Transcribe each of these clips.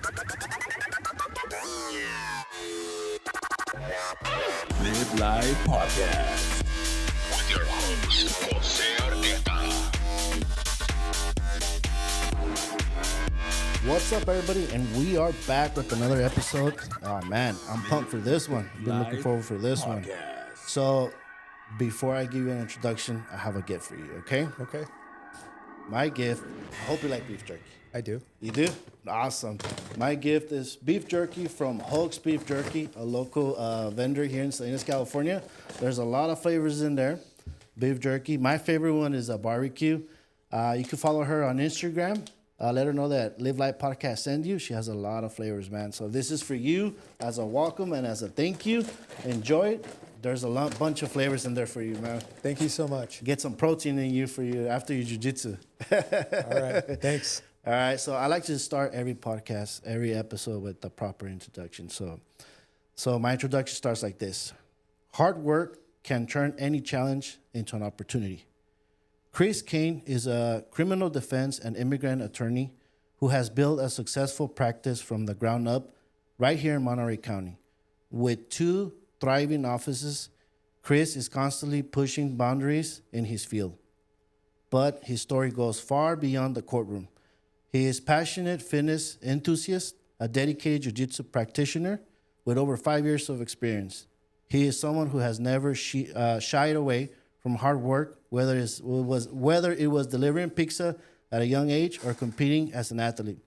Live Live Podcast with your host, Jose Arteta. What's up, everybody? And we are back with another episode. Oh, man, I'm pumped for this one. Been looking forward for this one. So, before I give you an introduction, I have a gift for you, okay? Okay. My gift, I hope you like beef jerky. I do. You do? Awesome. My gift is beef jerky from Hulk's Beef Jerky, a local vendor here in Salinas, California. There's a lot of flavors in there. Beef jerky. My favorite one is a barbecue. You can follow her on Instagram. Let her know that Live Life Podcast sent you. She has a lot of flavors, man. So this is for you as a welcome and as a thank you. Enjoy it. There's a bunch of flavors in there for you, man. Thank you so much. Get some protein in you for you after your jiu-jitsu. All right. Thanks. All right, so I like to start every podcast, every episode with the proper introduction. So my introduction starts like this. Hard work can turn any challenge into an opportunity. Chris Cain is a criminal defense and immigrant attorney who has built a successful practice from the ground up right here in Monterey County. With 2 thriving offices, Chris is constantly pushing boundaries in his field. But his story goes far beyond the courtroom. He is passionate fitness enthusiast, a dedicated jiu-jitsu practitioner with over 5 years of experience. He is someone who has never shied away from hard work, whether it was delivering pizza at a young age or competing as an athlete.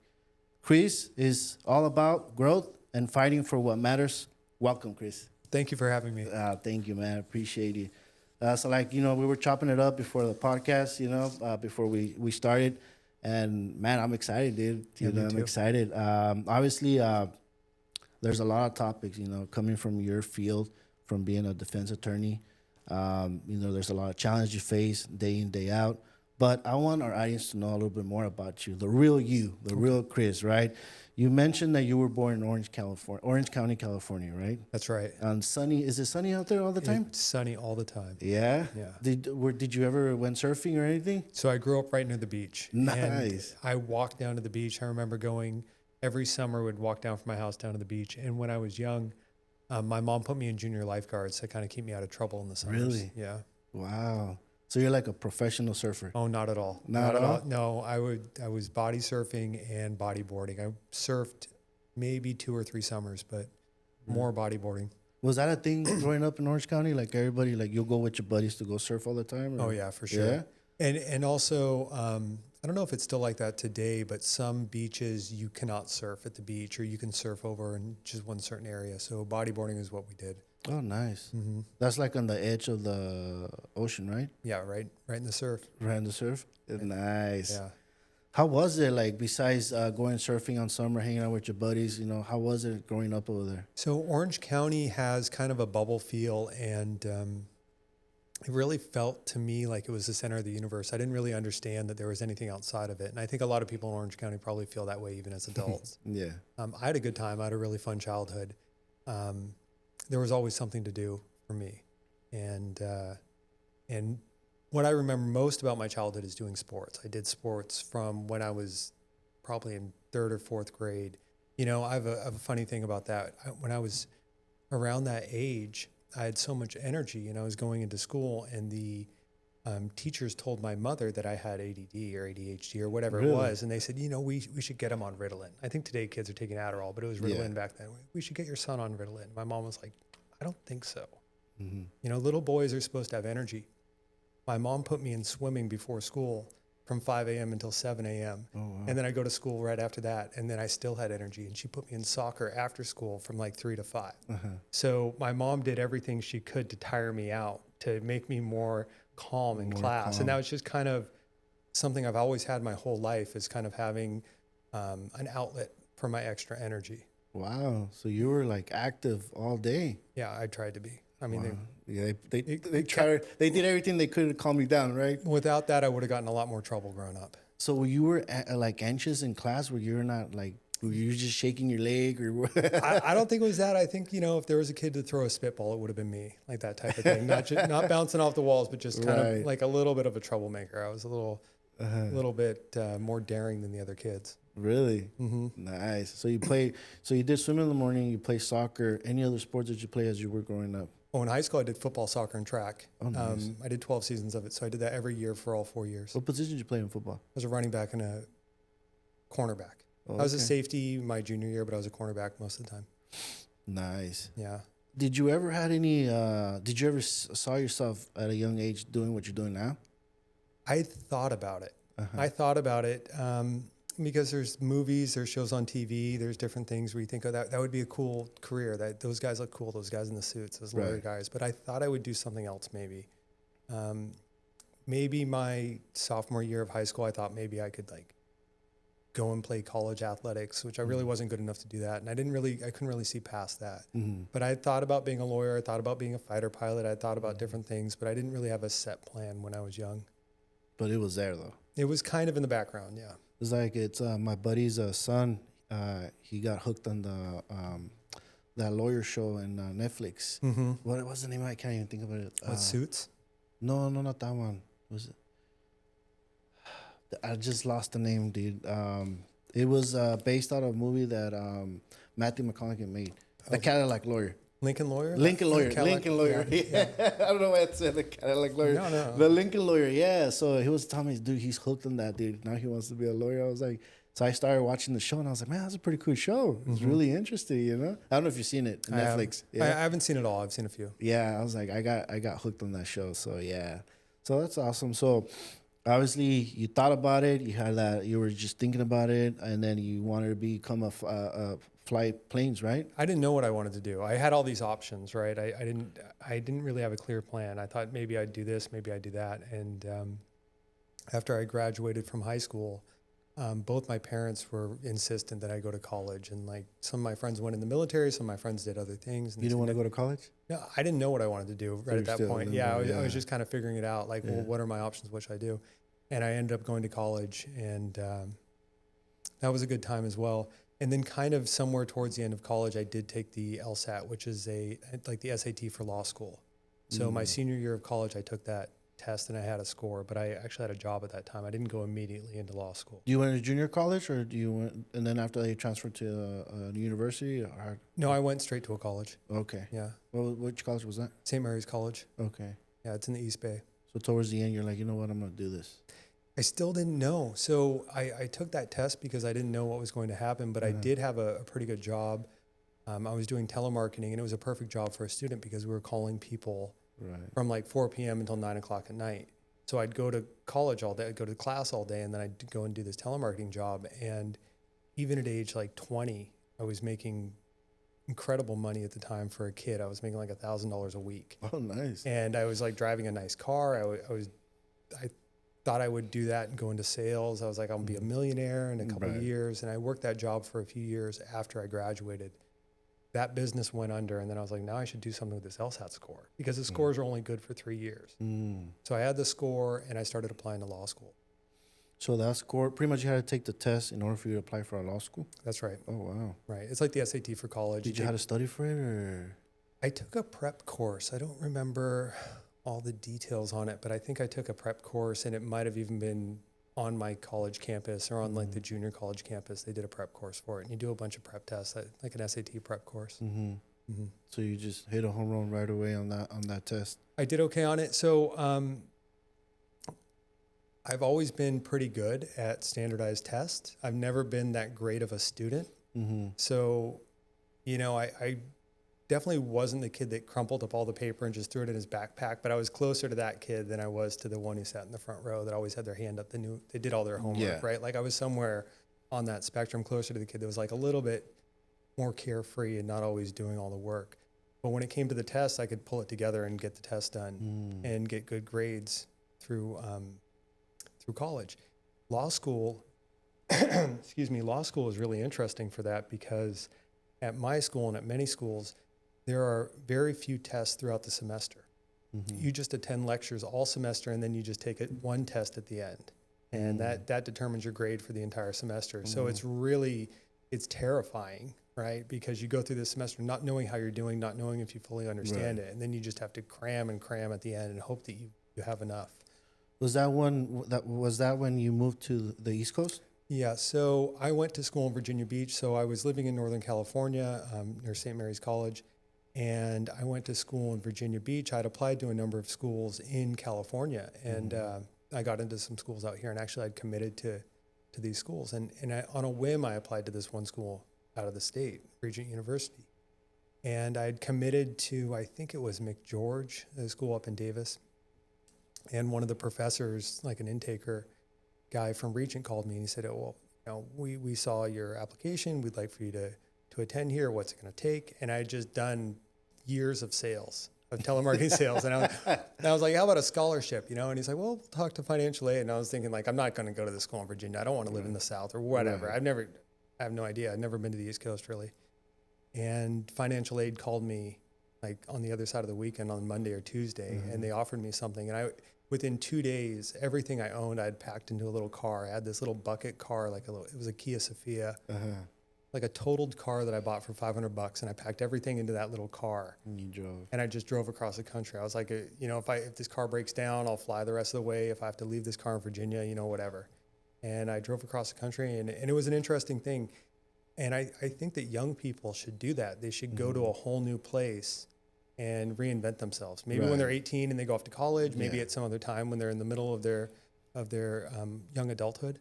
Chris is all about growth and fighting for what matters. Welcome, Chris. Thank you for having me. Thank you, man. I appreciate you. We were chopping it up before the podcast, before we started. And, man, I'm excited, dude. I'm excited. Obviously, there's a lot of topics, coming from your field, from being a defense attorney. There's a lot of challenges you face day in, day out. But I want our audience to know a little bit more about you, the real you, the real Chris, right? You mentioned that you were born in Orange County, California, right? That's right. And sunny, is it sunny out there all the time? It's sunny all the time. Yeah? Yeah. Did you ever went surfing or anything? So I grew up right near the beach. Nice. And I walked down to the beach. I remember going every summer, would walk down from my house down to the beach. And when I was young, my mom put me in junior lifeguards to kind of keep me out of trouble in the summers. Really? Yeah. Wow. So you're like a professional surfer? Oh, not at all. Not at all? No, I was body surfing and bodyboarding. I surfed maybe 2 or 3 summers, but more bodyboarding. Was that a thing growing up in Orange County? Like everybody, like you'll go with your buddies to go surf all the time? Or? Oh yeah, for sure. Yeah? And also, I don't know if it's still like that today, but some beaches you cannot surf at the beach, or you can surf over in just one certain area. So bodyboarding is what we did. Oh, nice. Mm-hmm. That's like on the edge of the ocean, right? Yeah, right in the surf. Right in the surf? Nice. Yeah. How was it, like, besides going surfing on summer, hanging out with your buddies, how was it growing up over there? So Orange County has kind of a bubble feel, and it really felt to me like it was the center of the universe. I didn't really understand that there was anything outside of it. And I think a lot of people in Orange County probably feel that way even as adults. Yeah. I had a good time. I had a really fun childhood. There was always something to do for me. And what I remember most about my childhood is doing sports. I did sports from when I was probably in 3rd or 4th grade. I have a funny thing about that. When I was around that age, I had so much energy, and I was going into school, and the teachers told my mother that I had ADD or ADHD or whatever it was. And they said, we should get him on Ritalin. I think today kids are taking Adderall, but it was Ritalin back then. We should get your son on Ritalin. My mom was like, I don't think so. Mm-hmm. Little boys are supposed to have energy. My mom put me in swimming before school from 5 a.m. until 7 a.m. Oh, wow. And then I go to school right after that. And then I still had energy. And she put me in soccer after school from like 3 to 5. Uh-huh. So my mom did everything she could to tire me out, to make me more calm in class. And that was just kind of something I've always had my whole life, is kind of having an outlet for my extra energy. Wow. So you were like active all day. Yeah, I tried to be. I mean, they tried. They did everything they could to calm you down, right? Without that, I would have gotten a lot more trouble growing up. So you were like anxious in class, where you're not like, were you just shaking your leg, or? I don't think it was that. I think if there was a kid to throw a spitball, it would have been me, like that type of thing. Not bouncing off the walls, but just kind of like a little bit of a troublemaker. I was a little bit more daring than the other kids. Really? Nice. So you did swimming in the morning, you play soccer. Any other sports that you play as you were growing up? Oh, in high school, I did football, soccer, and track. Oh, nice. I did 12 seasons of it, so I did that every year for all 4 years. What position did you play in football? I was a running back and a cornerback. Oh, I was a okay. safety my junior year, but I was a cornerback most of the time. Nice. Yeah. Did you ever had any? Did you ever saw yourself at a young age doing what you're doing now? I thought about it. Uh-huh. I thought about it because there's movies, there's shows on TV, there's different things where you think, oh, that would be a cool career. That those guys look cool, those guys in the suits, those lawyer Right. guys. But I thought I would do something else maybe. Maybe my sophomore year of high school, I thought maybe I could like go and play college athletics, which I really wasn't good enough to do that. And I couldn't really see past that. But I thought about being a lawyer. I thought about being a fighter pilot. I thought about different things, but I didn't really have a set plan when I was young. But it was there though. It was kind of in the background, yeah. It's like it's my buddy's son. He got hooked on the that lawyer show in Netflix. What was the name? I can't even think of it. What, Suits? No, not that one. Was it? I just lost the name, dude. It was based out of a movie that Matthew McConaughey made. The Cadillac Lawyer. Lincoln Lawyer? Lincoln Lawyer. Cadillac- Lincoln Lawyer. Yeah. I don't know why I said the Cadillac Lawyer. No. The Lincoln Lawyer. Yeah. So he was telling me, dude, he's hooked on that, dude. Now he wants to be a lawyer. I was like, so I started watching the show, and I was like, man, that's a pretty cool show. It's really interesting, you know. I don't know if you've seen it. Netflix. I haven't seen it all. I've seen a few. Yeah, I was like, I got hooked on that show. So yeah, so that's awesome. So obviously, you thought about it. You had that. You were just thinking about it, and then you wanted to become a fly planes, right? I didn't know what I wanted to do. I had all these options, right? I didn't really have a clear plan. I thought maybe I'd do this, maybe I'd do that. And after I graduated from high school, both my parents were insistent that I go to college. And like some of my friends went in the military, some of my friends did other things. And You didn't want to go to college? No, I didn't know what I wanted to do right at that point. Yeah, I was just kind of figuring it out. Like, well, what are my options? What should I do? And I ended up going to college, and that was a good time as well. And then kind of somewhere towards the end of college, I did take the LSAT, which is like the SAT for law school. So my senior year of college, I took that test and I had a score, but I actually had a job at that time. I didn't go immediately into law school. Do you went to junior college, or do you went, and then after that you transferred to a university? Or? No, I went straight to a college. Okay. Yeah. Well, which college was that? St. Mary's College. Okay. Yeah, it's in the East Bay. So towards the end, you're like, you know what, I'm going to do this. I still didn't know. So I took that test because I didn't know what was going to happen, but I did have a pretty good job. I was doing telemarketing, and it was a perfect job for a student because we were calling people from like 4 p.m. until 9 o'clock at night. So I'd go to college all day, I'd go to class all day, and then I'd go and do this telemarketing job. And even at age like 20, I was making incredible money at the time for a kid. I was making like $1,000 a week. Oh, nice. And I was like driving a nice car. I thought I would do that and go into sales. I was like, I'm gonna be a millionaire in a couple of years. And I worked that job for a few years after I graduated. That business went under, and then I was like, now I should do something with this LSAT score, because the scores are only good for 3 years. So I had the score, and I started applying to law school. So that score, pretty much you had to take the test in order for you to apply for a law school? That's right. Oh, wow. Right. It's like the SAT for college. Did you have to study for it, or? I took a prep course. I don't remember all the details on it, but I think I took a prep course, and it might have even been on my college campus or on like the junior college campus. They did a prep course for it, and you do a bunch of prep tests, like an SAT prep course. So you just hit a home run right away on that test? I did okay on it. So I've always been pretty good at standardized tests. I've never been that great of a student. So, you know, I definitely wasn't the kid that crumpled up all the paper and just threw it in his backpack, but I was closer to that kid than I was to the one who sat in the front row that always had their hand up. They did all their homework, right? Like I was somewhere on that spectrum closer to the kid that was like a little bit more carefree and not always doing all the work. But when it came to the test, I could pull it together and get the test done and get good grades through college. Law school, law school is really interesting for that, because at my school and at many schools, there are very few tests throughout the semester. You just attend lectures all semester, and then you just take one test at the end. And that determines your grade for the entire semester. So it's terrifying, right? Because you go through this semester not knowing how you're doing, not knowing if you fully understand it. And then you just have to cram and cram at the end and hope that you have enough. Was that when you moved to the East Coast? Yeah, so I went to school in Virginia Beach. So I was living in Northern California near St. Mary's College, and I went to school in Virginia Beach. I'd applied to a number of schools in California, and I got into some schools out here, and actually I'd committed to these schools. And on a whim, I applied to this one school out of the state, Regent University. And I'd committed to, I think it was McGeorge, the school up in Davis. And one of the professors, like an intaker guy from Regent, called me and he said, "Oh, well, you know, we saw your application. We'd like for you to attend here. What's it going to take?" And I had just done years of sales, of telemarketing sales. And I was like, "How about a scholarship?" You know? And he's like, "Well, we'll talk to financial aid." And I was thinking, like, I'm not going to go to this school in Virginia. I don't want to live in the South or whatever. Right. I have no idea. I've never been to the East Coast really. And financial aid called me like on the other side of the weekend on Monday or Tuesday, and they offered me something. And within 2 days, everything I owned, I'd packed into a little car. I had this little bucket car, it was a Kia Sophia, like a totaled car that I bought for $500, and I packed everything into that little car. And you drove. And I just drove across the country. I was like, you know, if this car breaks down, I'll fly the rest of the way. If I have to leave this car in Virginia, you know, whatever. And I drove across the country, and it was an interesting thing. And I think that young people should do that. They should go to a whole new place and reinvent themselves. Maybe when they're 18 and they go off to college, maybe at some other time when they're in the middle of their young adulthood,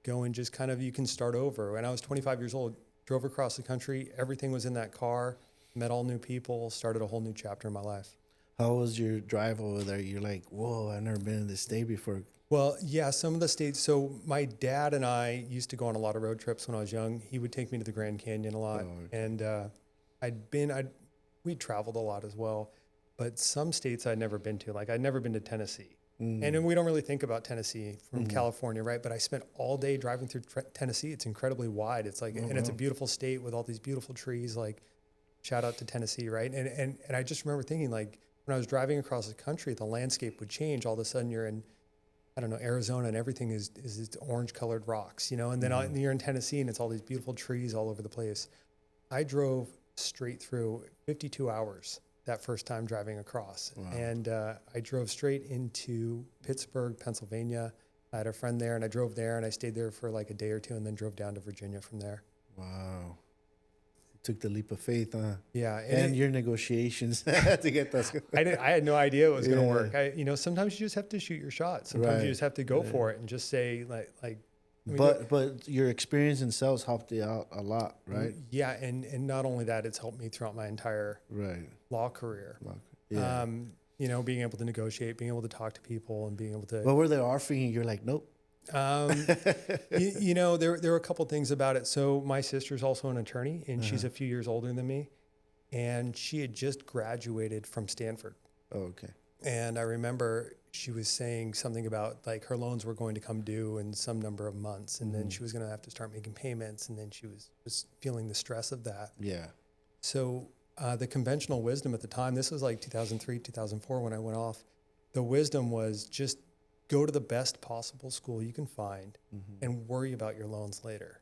go and just kind of, you can start over. When I was 25 years old, drove across the country, everything was in that car, met all new people, started a whole new chapter in my life. How was your drive over there? You're like, whoa, I've never been in this state before. Well, yeah, some of the states. So my dad and I used to go on a lot of road trips when I was young. He would take me to the Grand Canyon a lot. And we'd traveled a lot as well. But some states I'd never been to. Like I'd never been to Tennessee. And then we don't really think about Tennessee from California, right? But I spent all day driving through Tennessee. It's incredibly wide. It's like, and it's a beautiful state with all these beautiful trees. Like, shout out to Tennessee, right? And I just remember thinking, like, when I was driving across the country, the landscape would change. All of a sudden, you're in, I don't know, Arizona, and everything is orange-colored rocks, you know. And then you're in Tennessee, and it's all these beautiful trees all over the place. I drove straight through 52 hours that first time driving across. Wow. And I drove straight into Pittsburgh, Pennsylvania. I had a friend there, and I drove there, and I stayed there for like a day or two, and then drove down to Virginia from there. Wow. Took the leap of faith, huh? Yeah. And your negotiations to get those. I had no idea it was going to work. Sometimes you just have to shoot your shot. Sometimes you just have to go for it and just say like. But your experience in sales helped you out a lot, right? Yeah, and not only that, it's helped me throughout my entire law career. Yeah. Being able to negotiate, being able to talk to people, and being able to. What were they offering you? You're like, nope. There were a couple things about it. So my sister's also an attorney, and she's a few years older than me, and she had just graduated from Stanford. Oh, okay. And I remember she was saying something about like her loans were going to come due in some number of months, and then she was going to have to start making payments, and then she was feeling the stress of that. Yeah. So the conventional wisdom at the time, this was like 2003, 2004 when I went off, the wisdom was just go to the best possible school you can find and worry about your loans later.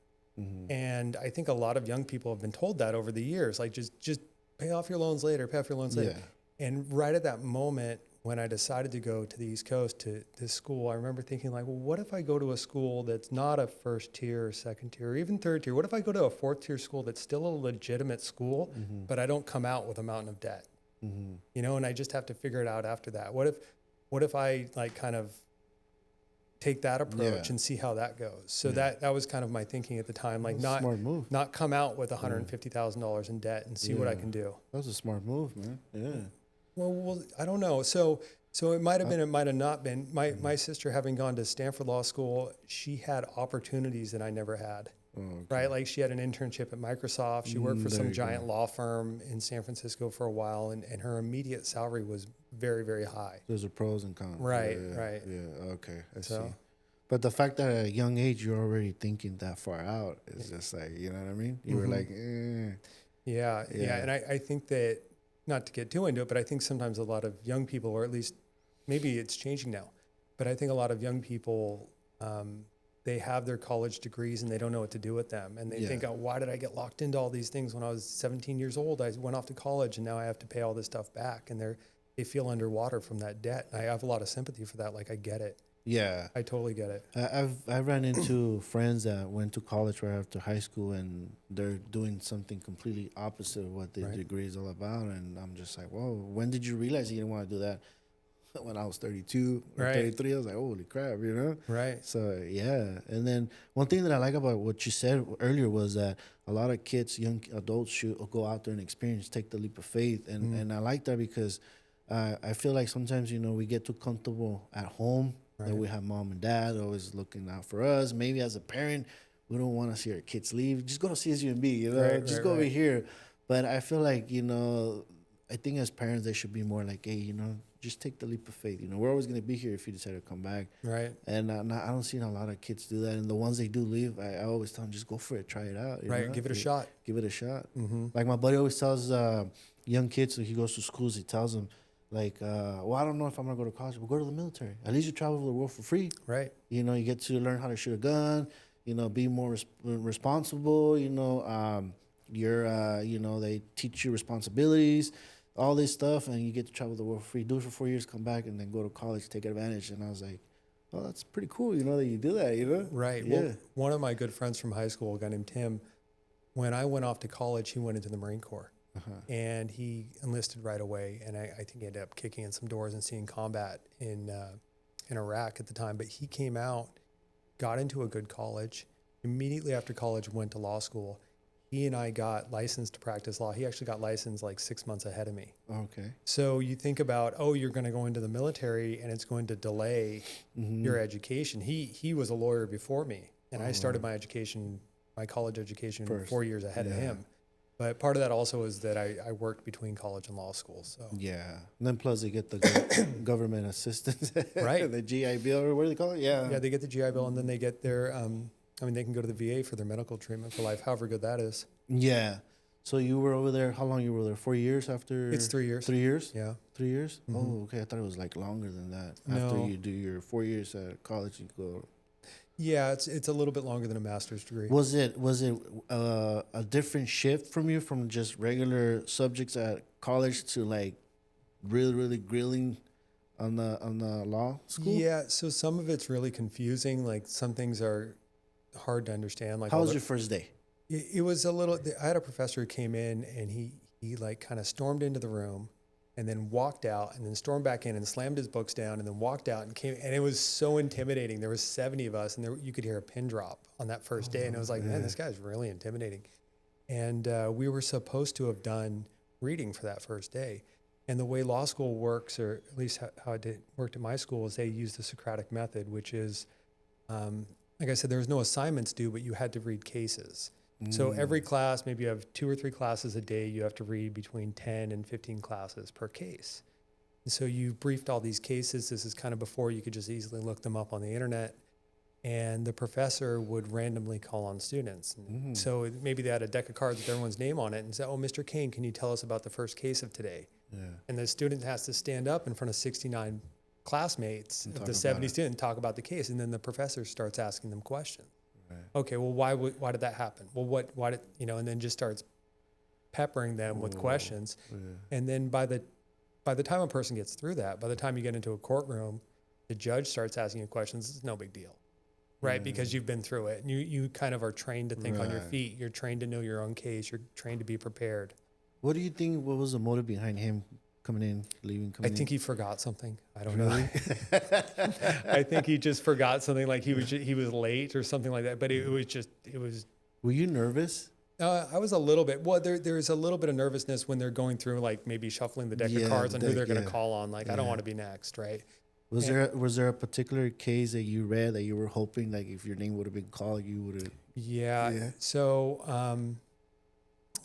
And I think a lot of young people have been told that over the years, like just pay off your loans later, pay off your loans later. And right at that moment, when I decided to go to the East Coast to this school, I remember thinking like, well, what if I go to a school that's not a first tier or second tier or even third tier? What if I go to a fourth tier school that's still a legitimate school, but I don't come out with a mountain of debt? And I just have to figure it out after that. What if I like kind of take that approach and see how that goes? So that was kind of my thinking at the time, like not come out with $150,000 in debt and see what I can do. That was a smart move, man. Yeah. Well, I don't know. So it might have been, it might have not been. My sister, having gone to Stanford Law School, she had opportunities that I never had. Oh, okay. Right? Like she had an internship at Microsoft. She worked for some giant law firm in San Francisco for a while, and her immediate salary was very, very high. There's a pros and cons. Right. Yeah, okay, I see. But the fact that at a young age you're already thinking that far out is just like, you know what I mean? You were like, Yeah. And I think that, not to get too into it, but I think sometimes a lot of young people, or at least maybe it's changing now, but I think a lot of young people, they have their college degrees and they don't know what to do with them. And they think, oh, why did I get locked into all these things when I was 17 years old? I went off to college and now I have to pay all this stuff back. And they feel underwater from that debt. I have a lot of sympathy for that. Like, I get it. Yeah. I totally get it. I've ran into friends that went to college right after high school, and they're doing something completely opposite of what the Right. degree is all about. And I'm just like, whoa, when did you realize you didn't want to do that? When I was 32 or Right. 33, I was like, holy crap, you know? Right. So, yeah. And then one thing that I like about what you said earlier was that a lot of kids, young adults, should go out there and experience, take the leap of faith. And I like that because I feel like sometimes, you know, we get too comfortable at home, that we have mom and dad always looking out for us. Maybe as a parent, we don't want to see our kids leave. Just go to CSUMB, you know, Right, just right, go over right. here. But I feel like, you know, I think as parents, they should be more like, hey, you know, just take the leap of faith. You know, we're always going to be here if you decide to come back. Right. And I don't see a lot of kids do that. And the ones they do leave, I always tell them, just go for it, try it out. You Right. know? Give it a shot. Give it a shot. Mm-hmm. Like my buddy always tells young kids, so he goes to schools, he tells them, like, well, I don't know if I'm going to go to college, but go to the military. At least you travel the world for free. Right. You know, you get to learn how to shoot a gun, you know, be more responsible, you know, you know, they teach you responsibilities, all this stuff, and you get to travel the world for free. Do it for 4 years, come back, and then go to college, take advantage. And I was like, oh, that's pretty cool, you know, that you do that, you know? Right. Yeah. Well, one of my good friends from high school, a guy named Tim, when I went off to college, he went into the Marine Corps. And he enlisted right away. And I think he ended up kicking in some doors and seeing combat in Iraq at the time. But he came out, got into a good college. Immediately after college, went to law school. He and I got licensed to practice law. He actually got licensed like 6 months ahead of me. Okay. So you think about, oh, you're going to go into the military and it's going to delay your education. He was a lawyer before me, and I started my education, my college education, First. 4 years ahead of him. But part of that also is that I worked between college and law school. So Yeah. And then plus they get the government assistance. Right. The GI Bill, or what do they call it? Yeah. yeah, they get the GI Bill, and then they get their, I mean, they can go to the VA for their medical treatment for life, however good that is. Yeah. So you were over there, how long you were there? 4 years after? It's 3 years. 3 years? Yeah. 3 years? Oh, okay. I thought it was like longer than that. After No. you do your 4 years at college, you go. Yeah, it's a little bit longer than a master's degree. Was it a different shift from you from just regular subjects at college to like really grilling on the law school? Yeah, so some of it's really confusing. Like some things are hard to understand. Like How all was the- your first day? It was a little. I had a professor who came in and he like kind of stormed into the room, and then walked out, and then stormed back in and slammed his books down, and then walked out and came. And it was so intimidating. There was 70 of us, and you could hear a pin drop on that first day, and it was like, man, this guy's really intimidating. And we were supposed to have done reading for that first day. And the way law school works, or at least how it worked at my school, is they use the Socratic method, which is, like I said, there was no assignments due, but you had to read cases. So every class, maybe you have 2 or 3 classes a day, you have to read between 10 and 15 classes per case. And so you briefed all these cases. This is kind of before you could just easily look them up on the internet. And the professor would randomly call on students. And so maybe they had a deck of cards with everyone's name on it and say, oh, Mr. Cain, can you tell us about the first case of today? Yeah. And the student has to stand up in front of 69 classmates of talk the about 70 it. students and talk about the case. And then the professor starts asking them questions. Right. Okay, well, why did that happen? Well, why did, and then just starts peppering them with questions. Yeah. And then by the time a person gets through that, by the time you get into a courtroom, the judge starts asking you questions. It's no big deal, right? Because you've been through it, and you kind of are trained to think on your Right. feet. You're trained to know your own case. You're trained to be prepared. What do you think? What was the motive behind him coming in, leaving? I think he forgot something. I don't know. I think he just forgot something, like he was late or something like that. But it was. Were you nervous? I was a little bit. Well, there's a little bit of nervousness when they're going through, like maybe shuffling the deck of cards on who they're going to call on. Like, I don't want to be next, right? Was there a particular case that you read that you were hoping, like, if your name would have been called, you would have? Yeah. So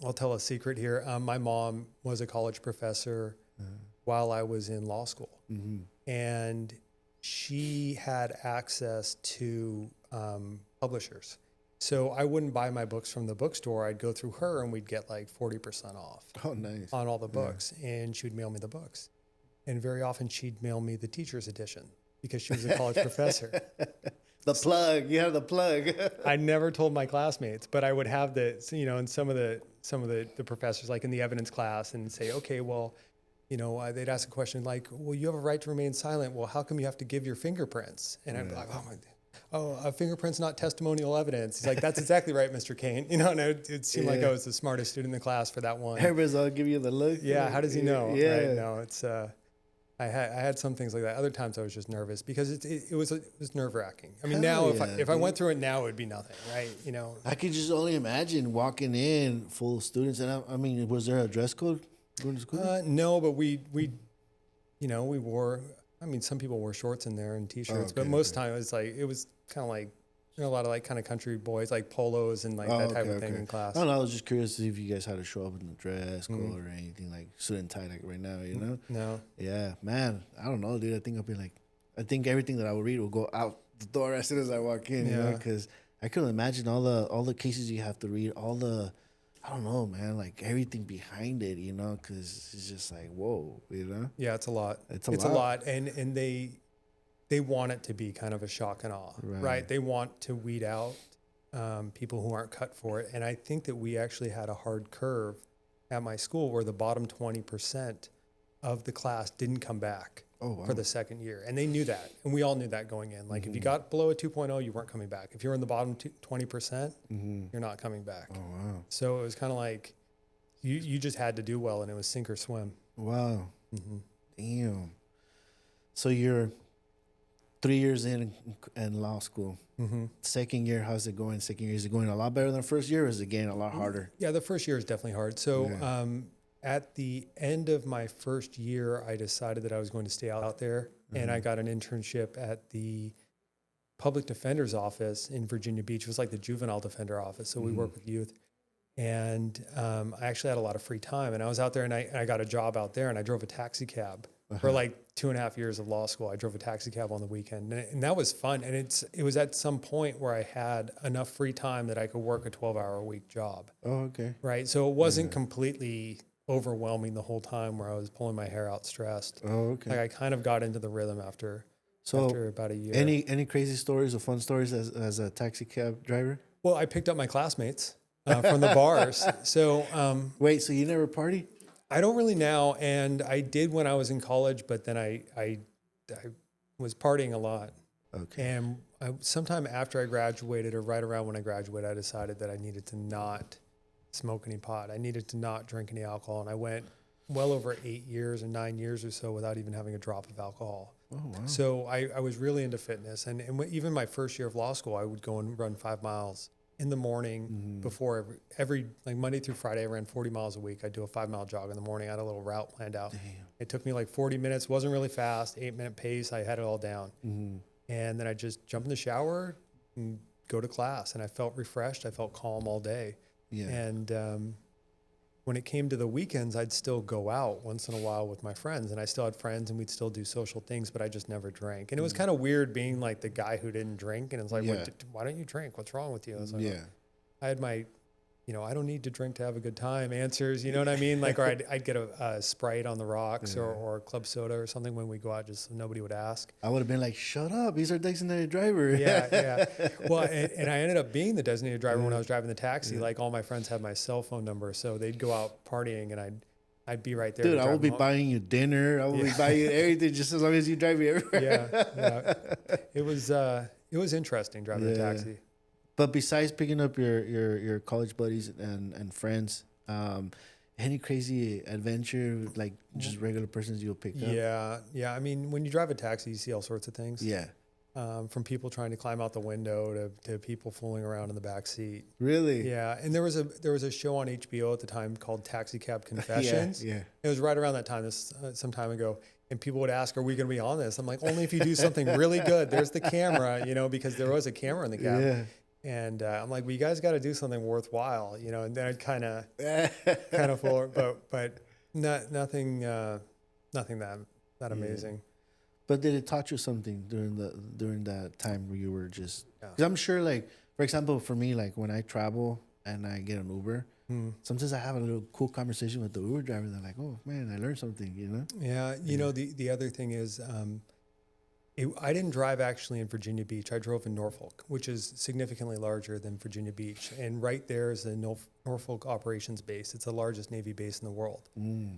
I'll tell a secret here. My mom was a college professor while I was in law school, and she had access to publishers. So I wouldn't buy my books from the bookstore. I'd go through her, and we'd get like 40% off Oh, nice. on all the books, and she would mail me the books. And very often she'd mail me the teacher's edition because she was a college professor. The plug. You have the plug. I never told my classmates, but I would have and some of the professors, like in the evidence class, and say, okay, well, you know, they'd ask a question like, well, you have a right to remain silent. Well, how come you have to give your fingerprints? And I'd be like, a fingerprint's not testimonial evidence. He's like, that's exactly right, Mr. Cain. You know, and it seemed like I was the smartest student in the class for that one. Everybody's all give you the look. Yeah, how does he know? Yeah. Right? No, it's, I had some things like that. Other times I was just nervous because it was nerve wracking. I mean, now if I went through it now, it would be nothing, right? You know, I could just only imagine walking in full of students. And I mean, was there a dress code going to school? No, but we wore, I mean, some people wore shorts in there and t-shirts, but most time it was kind of like, you know, a lot of like kind of country boys, like polos and like that type of thing in class. I don't know. I was just curious to see if you guys had to show up in the dress code or anything, like suit and tie like right now, you know? No. Yeah, man. I don't know, dude. I think everything that I would read will go out the door as soon as I walk in, you know? Because I couldn't imagine all the cases you have to read, I don't know, man, like everything behind it, you know? Because it's just like, whoa, you know? Yeah, it's a lot. It's a lot. And they want it to be kind of a shock and awe, right? They want to weed out people who aren't cut for it. And I think that we actually had a hard curve at my school where the bottom 20% of the class didn't come back for the second year. And they knew that. And we all knew that going in. Like if you got below a 2.0, you weren't coming back. If you're in the bottom 20%, you're not coming back. Oh, wow. So it was kind of like you just had to do well, and it was sink or swim. Wow. Damn. So you're 3 years in law school. Second year, how's it going? Second year, is it going a lot better than the first year, or is it getting a lot harder? Yeah, the first year is definitely hard. So at the end of my first year, I decided that I was going to stay out there, and I got an internship at the public defender's office in Virginia Beach. It was like the juvenile defender office, so we work with youth. And I actually had a lot of free time, and I was out there, and I got a job out there, and I drove a taxi cab. For like 2.5 years of law school, I drove a taxi cab on the weekend, and that was fun. And it was at some point where I had enough free time that I could work a 12-hour-a-week job. Oh, okay. Right. So it wasn't completely overwhelming the whole time where I was pulling my hair out stressed. Oh, okay. Like I kind of got into the rhythm after about a year. Any crazy stories or fun stories as a taxi cab driver? Well, I picked up my classmates from the bars. So wait, so you never party? I don't really now, and I did when I was in college, but then I was partying a lot. Okay. And sometime after I graduated, or right around when I graduated, I decided that I needed to not smoke any pot. I needed to not drink any alcohol, and I went well over 8 years or 9 years or so without even having a drop of alcohol. Oh, wow. So I was really into fitness, and even my first year of law school, I would go and run 5 miles in the morning before every like Monday through Friday. I ran 40 miles a week. I'd do a 5-mile jog in the morning. I had a little route planned out. Damn. It took me like 40 minutes. Wasn't really fast. 8-minute pace. I had it all down. And then I just jump in the shower and go to class. And I felt refreshed. I felt calm all day. Yeah. And when it came to the weekends, I'd still go out once in a while with my friends, and I still had friends, and we'd still do social things, but I just never drank. And it was kind of weird being like the guy who didn't drink, and it's like, why don't you drink? What's wrong with you? I was like, I had my, I don't need to drink to have a good time answers, you know what I mean? Like, or I'd get a Sprite on the rocks or a club soda or something when we go out, just so nobody would ask. I would have been like, shut up, he's our designated driver. Yeah. Well, and I ended up being the designated driver when I was driving the taxi. Like, all my friends had my cell phone number, so they'd go out partying, and I'd be right there. Dude, I would be buying you dinner. I would be buying you everything just as long as you drive me everywhere. Yeah. It was interesting driving a taxi. But besides picking up your college buddies and friends, any crazy adventure, like just regular persons you'll pick up? Yeah. I mean, when you drive a taxi, you see all sorts of things. Yeah. From people trying to climb out the window to people fooling around in the back seat. Really? Yeah. And there was a show on HBO at the time called Taxi Cab Confessions. Yeah. It was right around that time, some time ago. And people would ask, are we going to be on this? I'm like, only if you do something really good. There's the camera, because there was a camera in the cab. Yeah. And I'm like, well, you guys got to do something worthwhile, and then I'd kind of fool, but nothing that amazing. But did it taught you something during that time where you were just? Because I'm sure, like, for example, for me, like when I travel and I get an Uber, sometimes I have a little cool conversation with the Uber driver. They're like, "Oh man, I learned something," Yeah, the other thing is, I didn't drive actually in Virginia Beach. I drove in Norfolk, which is significantly larger than Virginia Beach. And right there is the Norfolk operations base. It's the largest Navy base in the world.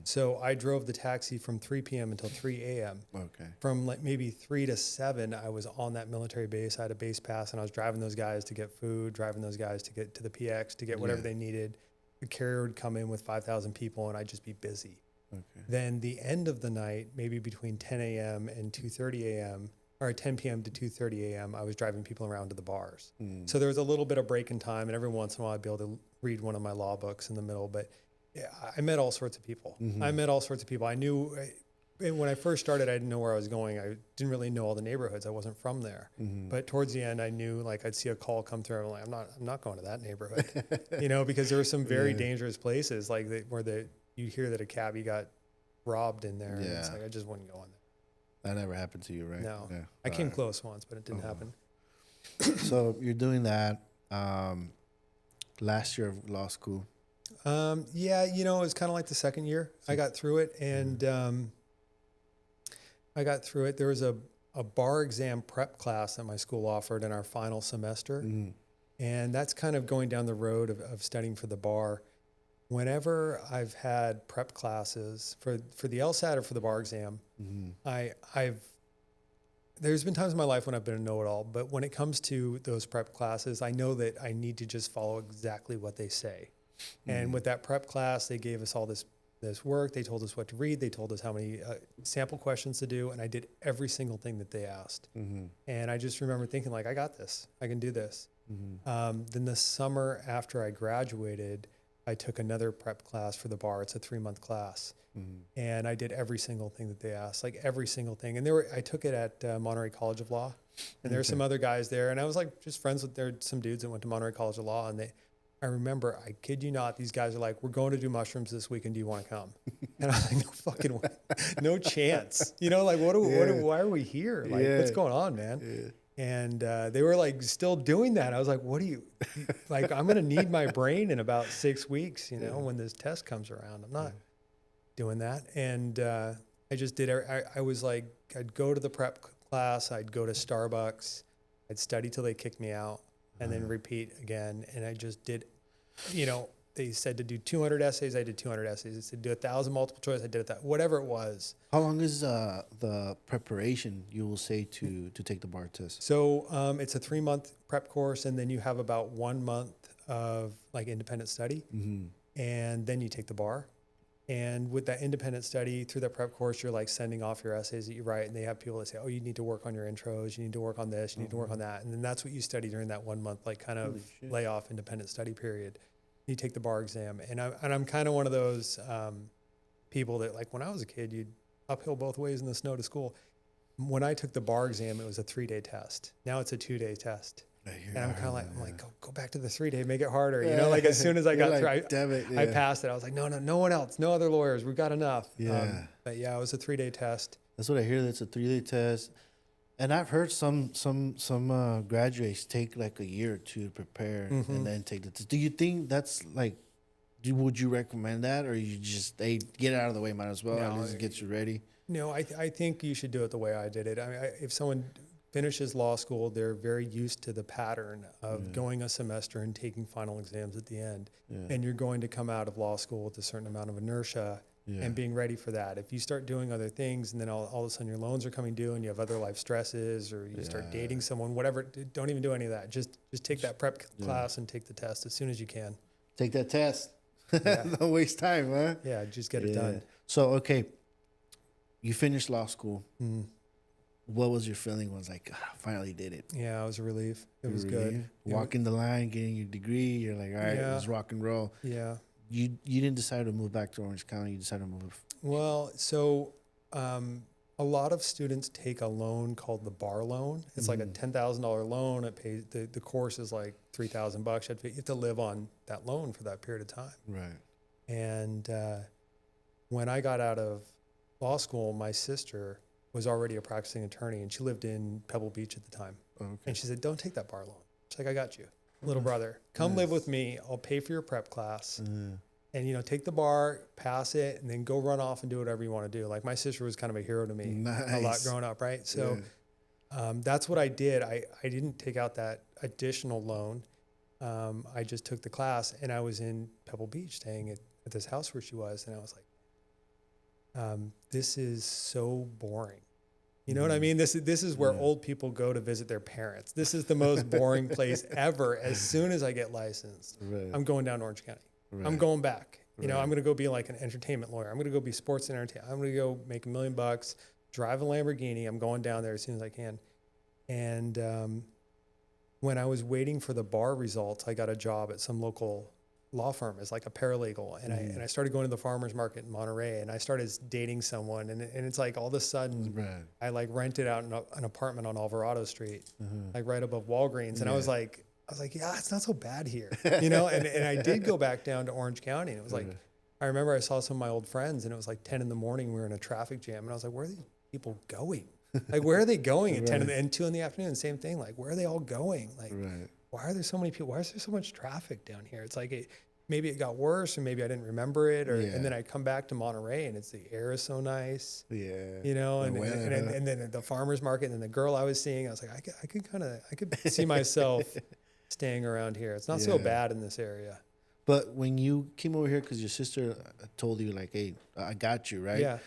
So I drove the taxi from 3 p.m. until 3 a.m. Okay. From like maybe 3 to 7, I was on that military base. I had a base pass, and I was driving those guys to get food, driving those guys to get to the PX, to get whatever they needed. The carrier would come in with 5,000 people, and I'd just be busy. Okay. Then the end of the night, maybe between 10 a.m. and 2:30 a.m., or 10 p.m. to 2:30 a.m., I was driving people around to the bars. So there was a little bit of break in time, and every once in a while I'd be able to read one of my law books in the middle. But yeah, I met all sorts of people. I met all sorts of people. I knew when I first started, I didn't know where I was going. I didn't really know all the neighborhoods. I wasn't from there. But towards the end, I knew, like, I'd see a call come through. I'm like, I'm not going to that neighborhood, because there were some very dangerous places, like you hear that a cabbie got robbed in there. And it's like, I just wouldn't go in there. That never happened to you, right? No. Yeah. I came close once, but it didn't happen. So you're doing that last year of law school. Yeah, it was kind of like the second year. I got through it, and There was a bar exam prep class that my school offered in our final semester. And that's kind of going down the road of studying for the bar. Whenever I've had prep classes for the LSAT or for the bar exam, there's been times in my life when I've been a know-it-all, but when it comes to those prep classes, I know that I need to just follow exactly what they say. And with that prep class, they gave us all this work. They told us what to read. They told us how many sample questions to do, and I did every single thing that they asked. And I just remember thinking, like, I got this. I can do this. Then the summer after I graduated, I took another prep class for the bar. It's a 3-month class. And I did every single thing that they asked, like every single thing. And I took it at Monterey College of Law. And there were some other guys there. And I was like just friends with some dudes that went to Monterey College of Law. And I remember, I kid you not, these guys are like, we're going to do mushrooms this weekend. Do you want to come? And I was like, no fucking way. No chance. Like, why are we here? Like, what's going on, man? And they were like still doing that. I was like, what do you, like, I'm going to need my brain in about 6 weeks, when this test comes around. I'm not doing that. And I just did, I was like, I'd go to the prep class, I'd go to Starbucks, I'd study till they kicked me out, and then repeat again. And I just did, they said to do 200 essays, I did 200 essays. They said do 1,000 multiple choice, I did whatever it was. How long is the preparation, you will say, to take the bar test? So it's a 3-month prep course, and then you have about 1 month of like independent study, and then you take the bar. And with that independent study through that prep course, you're like sending off your essays that you write, and they have people that say, oh, you need to work on your intros, you need to work on this, you need to work on that. And then that's what you study during that 1 month, like kind of layoff independent study period. You take the bar exam. And I'm kind of one of those people that, like, when I was a kid, you'd uphill both ways in the snow to school. When I took the bar exam, it was a 3-day test. Now it's a 2-day test. And I'm kind of like, go back to the 3-day, make it harder. Like, as soon as I got through, I passed it. I was like, no one else, no other lawyers. We've got enough. But yeah, it was a 3-day test. That's what I hear. That's a 3-day test. And I've heard some graduates take like a year or two to prepare and then take the test. Do you think that's like, would you recommend that, or you just, get it out of the way, might as well, at least get you ready? No, I think you should do it the way I did it. I mean, if someone finishes law school, they're very used to the pattern of going a semester and taking final exams at the end. And you're going to come out of law school with a certain amount of inertia and being ready for that. If you start doing other things and then all of a sudden your loans are coming due and you have other life stresses, or you start dating someone, whatever, don't even do any of that. Just take that prep class and take the test as soon as you can. Take that test. Don't waste time, huh? Yeah, just get it done. So, okay, you finished law school. What was your feeling? Was like, finally did it? Yeah, it was a relief. It was good. Walking the line, getting your degree, you're like, all right, let's rock and roll. Yeah. You didn't decide to move back to Orange County. You decided to move. Well, so a lot of students take a loan called the bar loan. It's like a $10,000 loan. It pays, the course is like $3,000. You have to live on that loan for that period of time. Right. And when I got out of law school, my sister was already a practicing attorney, and she lived in Pebble Beach at the time. Okay. And she said, don't take that bar loan. She's like, I got you. Little brother, come live with me. I'll pay for your prep class. And, take the bar, pass it, and then go run off and do whatever you want to do. Like, my sister was kind of a hero to me a lot growing up, right? So that's what I did. I didn't take out that additional loan. I just took the class, and I was in Pebble Beach staying at this house where she was. And I was like, this is so boring. You know what I mean? This is where old people go to visit their parents. This is the most boring place ever. As soon as I get licensed, I'm going down to Orange County. I'm going back. You know, I'm going to go be like an entertainment lawyer. I'm going to go be sports and entertainment. I'm going to go make $1 million, drive a Lamborghini. I'm going down there as soon as I can. And when I was waiting for the bar results, I got a job at some local law firm as like a paralegal. And I started going to the farmer's market in Monterey, and I started dating someone. And it's like all of a sudden I like rented out an apartment on Alvarado Street, like right above Walgreens. And I was like, yeah, it's not so bad here, you know? And I did go back down to Orange County, and it was like, I remember I saw some of my old friends, and it was like 10 in the morning. We were in a traffic jam, and I was like, where are these people going? Like, where are they going at 10 and 2 in the afternoon? Same thing. Like, where are they all going? Like, why are there so many people? Why is there so much traffic down here? It's like, maybe it got worse, or maybe I didn't remember it, or and then I come back to Monterey, and it's the air is so nice, you know, and then the farmer's market, and then the girl I was seeing, I was like, I could see myself staying around here. It's not so bad in this area. But when you came over here, because your sister told you, like, hey, I got you, right? Yeah.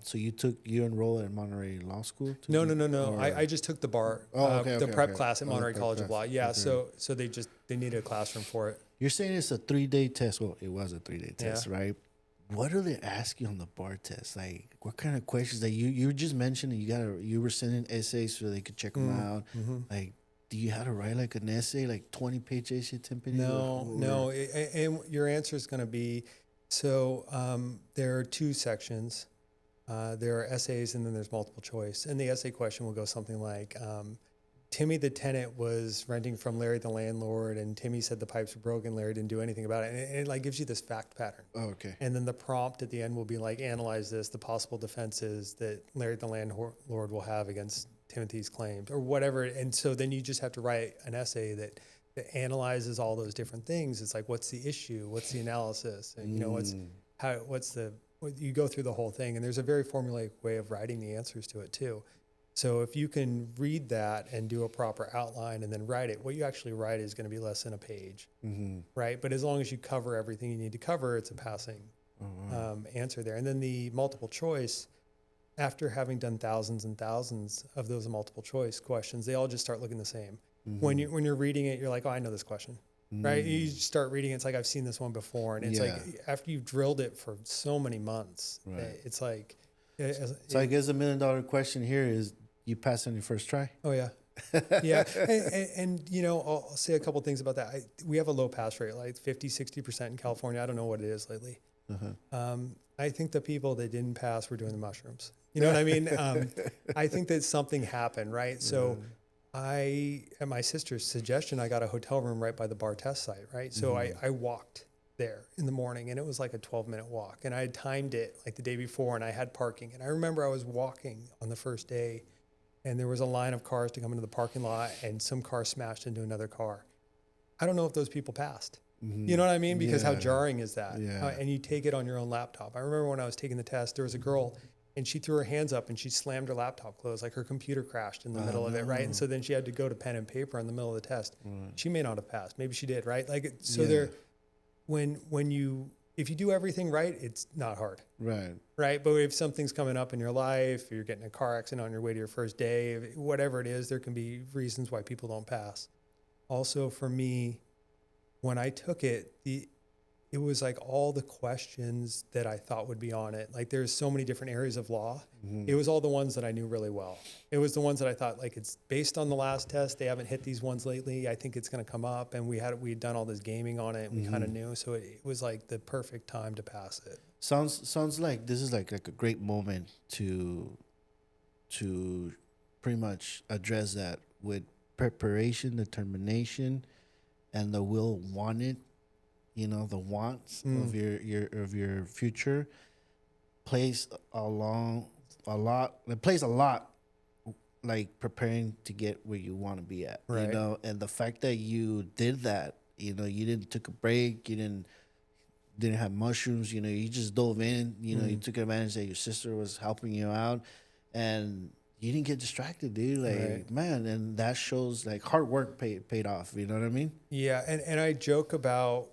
So you enrolled at Monterey Law School? No. I just took the bar, the prep class at Monterey College of Law. Yeah. So they needed a classroom for it. You're saying it's a 3-day test. Well, it was a 3-day test, right? What do they ask you on the bar test? Like, what kind of questions that you just mentioned? You were sending essays so they could check them out. Like, do you have to write like an essay, like 20-page essay, 10-page? No. And your answer is going to be, so there are 2 sections. There are essays, and then there's multiple choice. And the essay question will go something like, Timmy the tenant was renting from Larry the landlord, and Timmy said the pipes were broken. Larry didn't do anything about it. And it like gives you this fact pattern. Oh, okay. And then the prompt at the end will be like, analyze this, the possible defenses that Larry the landlord will have against Timothy's claims, or whatever. And so then you just have to write an essay that analyzes all those different things. It's like, what's the issue? What's the analysis? And, you know, you go through the whole thing, and there's a very formulaic way of writing the answers to it too. So if you can read that and do a proper outline and then write it, what you actually write is going to be less than a page, right? But as long as you cover everything you need to cover, it's a passing answer there. And then the multiple choice, after having done thousands and thousands of those multiple choice questions, they all just start looking the same. When you're reading it, you're like, oh, I know this question. Right? You start reading it, it's like, I've seen this one before. And it's like, after you've drilled it for so many months, it's like... So I guess the $1 million question here is, you passed on your first try? Oh, yeah. Yeah. And, you know, I'll say a couple things about that. We have a low pass rate, like 50, 60% in California. I don't know what it is lately. I think the people that didn't pass were doing the mushrooms. You know what I mean? I think that something happened, right? So at my sister's suggestion, I got a hotel room right by the bar test site, right? So I walked there in the morning, and it was like a 12-minute walk, and I had timed it like the day before, and I had parking. And I remember I was walking on the first day, and there was a line of cars to come into the parking lot, and some car smashed into another car. I don't know if those people passed. You know what I mean? Because how jarring is that? And you take it on your own laptop. I remember when I was taking the test, there was a girl, and she threw her hands up, and she slammed her laptop closed, like her computer crashed in the middle of it, right? And so then she had to go to pen and paper in the middle of the test. She may not have passed. Maybe she did, right? Like, so there, if you do everything right, it's not hard. Right. But if something's coming up in your life, or you're getting a car accident on your way to your first day, whatever it is, there can be reasons why people don't pass. Also, for me, when I took it, it was like all the questions that I thought would be on it. Like, there's so many different areas of law. It was all the ones that I knew really well. It was the ones that I thought, like, it's based on the last test. They haven't hit these ones lately. I think it's going to come up. And we had done all this gaming on it. We kind of knew. So it was like the perfect time to pass it. Sounds like this is like a great moment to pretty much address that with preparation, determination, and the will wanted. You know, the wants of your future plays a lot, like preparing to get where you want to be at. You know, and the fact that you did that, you know, you didn't took a break, you didn't have mushrooms, you know, you just dove in, you know, you took advantage that your sister was helping you out, and you didn't get distracted, dude. Like, Right. man, and that shows like hard work paid off. You know what I mean? Yeah, and I joke about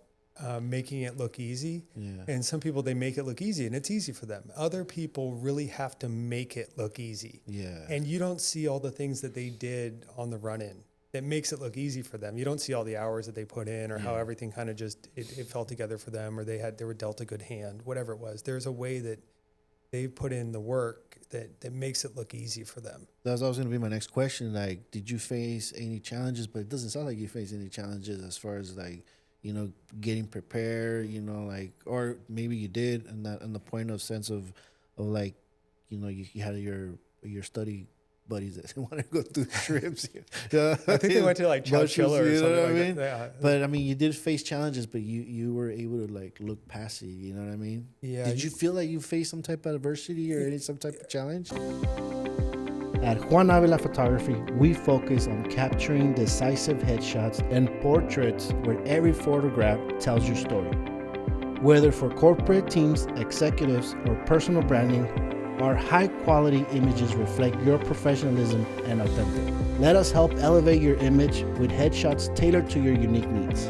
making it look easy. Yeah. And some people, they make it look easy, and it's easy for them. Other people really have to make it look easy. Yeah. And you don't see all the things that they did on the run-in that makes it look easy for them. You don't see all the hours that they put in, or how everything kind of just it fell together for them, or they were dealt a good hand, whatever it was. There's a way that they put in the work that makes it look easy for them. That was going to be my next question. Like, did you face any challenges? But it doesn't sound like you faced any challenges as far as like, you know, getting prepared, you know, like, or maybe you did, and that in the point of sense of like, you know, you had your study buddies that want to go through trips. Yeah. I think they went to like Chowchilla or you know something what I like mean? that. Yeah. But I mean, you did face challenges, but you were able to like look past it. You know what I mean? Yeah. Did you feel like you faced some type of adversity or some type of challenge? At Juan Avila Photography, we focus on capturing decisive headshots and portraits where every photograph tells your story. Whether for corporate teams, executives, or personal branding, our high-quality images reflect your professionalism and authentic. Let us help elevate your image with headshots tailored to your unique needs.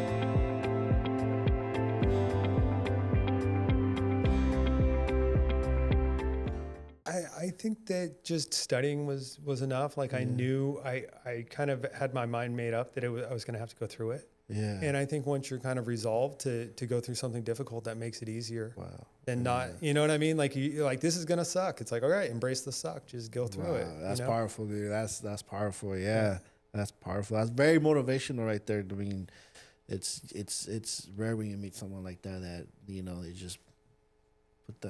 I think that just studying was enough. Like I knew, I kind of had my mind made up that I was going to have to go through it. Yeah. And I think once you're kind of resolved to go through something difficult, that makes it easier. Wow. Than not, you know what I mean? Like you're like, this is going to suck. It's like, all right, embrace the suck. Just go through it. That's you know? powerful, dude. That's powerful. Yeah. That's powerful. That's very motivational right there. I mean, it's rare when you meet someone like that, you know, they just put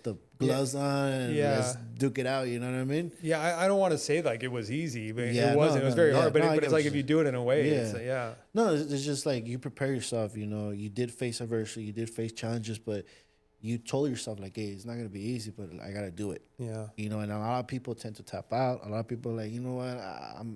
the gloves on and let's duke it out. You know what I mean? Yeah, I don't want to say like it was easy, but Yeah, it wasn't. It was very hard. But, I but get it's what like you're if you do it in a way, it's like, yeah. No, it's just like you prepare yourself. You know, you did face adversity, you did face challenges, but you told yourself like, hey, it's not gonna be easy, but I gotta do it. Yeah. You know, and a lot of people tend to tap out. A lot of people are like, you know what,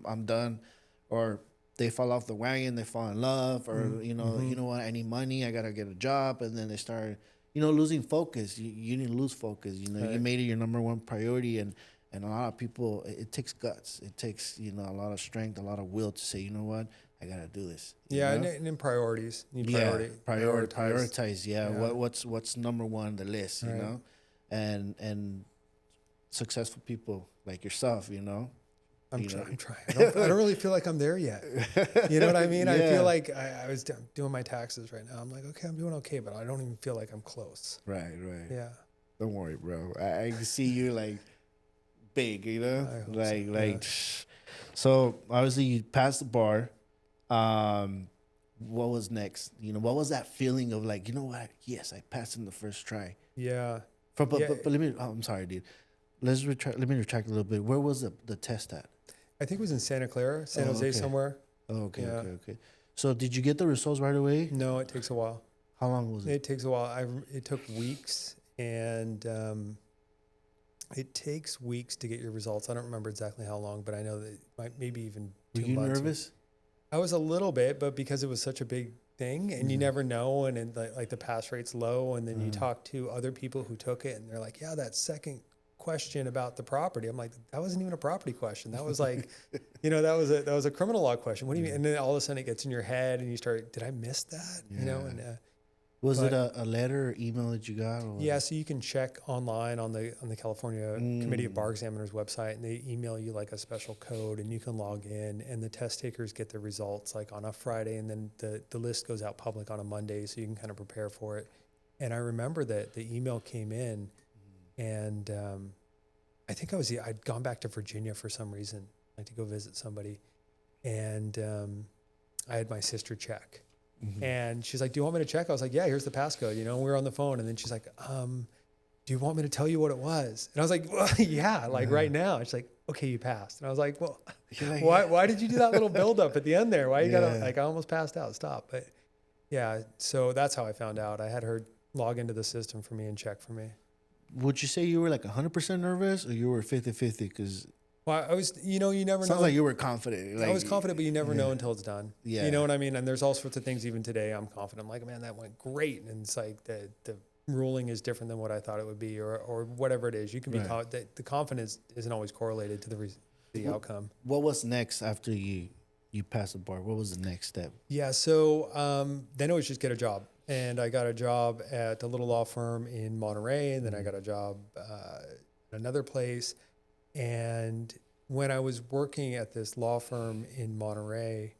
I'm done, or they fall off the wagon, they fall in love, or you know what, I need money, I gotta get a job, and then they start, you know, losing focus. You didn't lose focus. You know, Right. you made it your number one priority, and a lot of people, it takes guts. It takes, you know, a lot of strength, a lot lot to say, you know what, I gotta do this. You Yeah, know? and then priorities. You Prioritize. Yeah, Yeah. What's number one on the list? You Right. know, and successful people like yourself, you know. I'm trying. I don't really feel like I'm there yet. You know what I mean? I Yeah. feel like I was doing my taxes right now. I'm like, okay, I'm doing okay, but I don't even feel like I'm close. Right. Yeah. Don't worry, bro. I can see you like big, you know, I hope like. So obviously you passed the bar. What was next? You know, what was that feeling of like, you know what? Yes, I passed in the first try. Yeah. But let me. Oh, I'm sorry, dude. Let me retract a little bit. Where was the test at? I think it was in Santa Clara, San Jose okay. somewhere. Oh, okay, Yeah. okay. So did you get the results right away? No, it takes a while. How long was it? It takes a while. It took weeks, and it takes weeks to get your results. I don't remember exactly how long, but I know that it might maybe even 2 Were you months. nervous? I was a little bit, but because it was such a big thing, and you never know, and like the pass rate's low, and then you talk to other people who took it, and they're like, yeah, that second question about the property. I'm like, that wasn't even a property question. That was like, you know, that was a criminal law question. What do you mean? And then all of a sudden it gets in your head, and you start, did I miss that? You know, and Was it a letter or email that you got? Or yeah, so you can check online on the California Committee of Bar Examiners website, and they email you like a special code, and you can log in, and the test takers get the results like on a Friday, and then the list goes out public on a Monday, so you can kind of prepare for it. And I remember that the email came in, and I think I'd gone back to Virginia for some reason, like to go visit somebody, and I had my sister check. And she's like, do you want me to check? I was like, yeah, here's the passcode, you know, and we were on the phone. And then she's like, do you want me to tell you what it was? And I was like, well, yeah, like right now. She's like, okay, you passed. And I was like, well, like, why did you do that little buildup at the end there? Why you gotta, like, I almost passed out, stop. But yeah, so that's how I found out. I had her log into the system for me and check for me. Would you say you were like 100% nervous, or you were 50-50? Because well, I was, you know, you never know. sounds like you were confident. Like, I was confident, but you never know until it's done. Yeah. You know what I mean? And there's all sorts of things even today I'm confident. I'm like, man, that went great. And it's like the ruling is different than what I thought it would be, or whatever it is. You can be the confidence isn't always correlated to the outcome. What was next after you passed the bar? What was the next step? Yeah, so then it was just get a job, and I got a job at a little law firm in Monterey, and then I got a job at another place. And when I was working at this law firm in Monterey,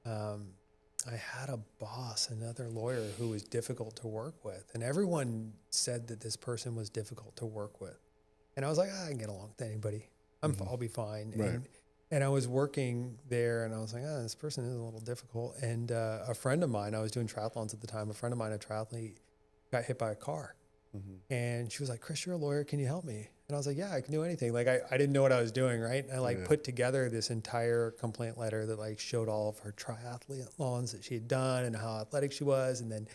I had a boss, another lawyer, who was difficult to work with. And everyone said that this person was difficult to work with. And I was like, I can get along with anybody. I'll be fine. Right. And I was working there, and I was like, this person is a little difficult. And a friend of mine, I was doing triathlons at the time, a friend of mine, a triathlete, got hit by a car. And she was like, Chris, you're a lawyer. Can you help me? And I was like, yeah, I can do anything. Like, I didn't know what I was doing, right? And I put together this entire complaint letter that like showed all of her triathlons that she had done and how athletic she was. And then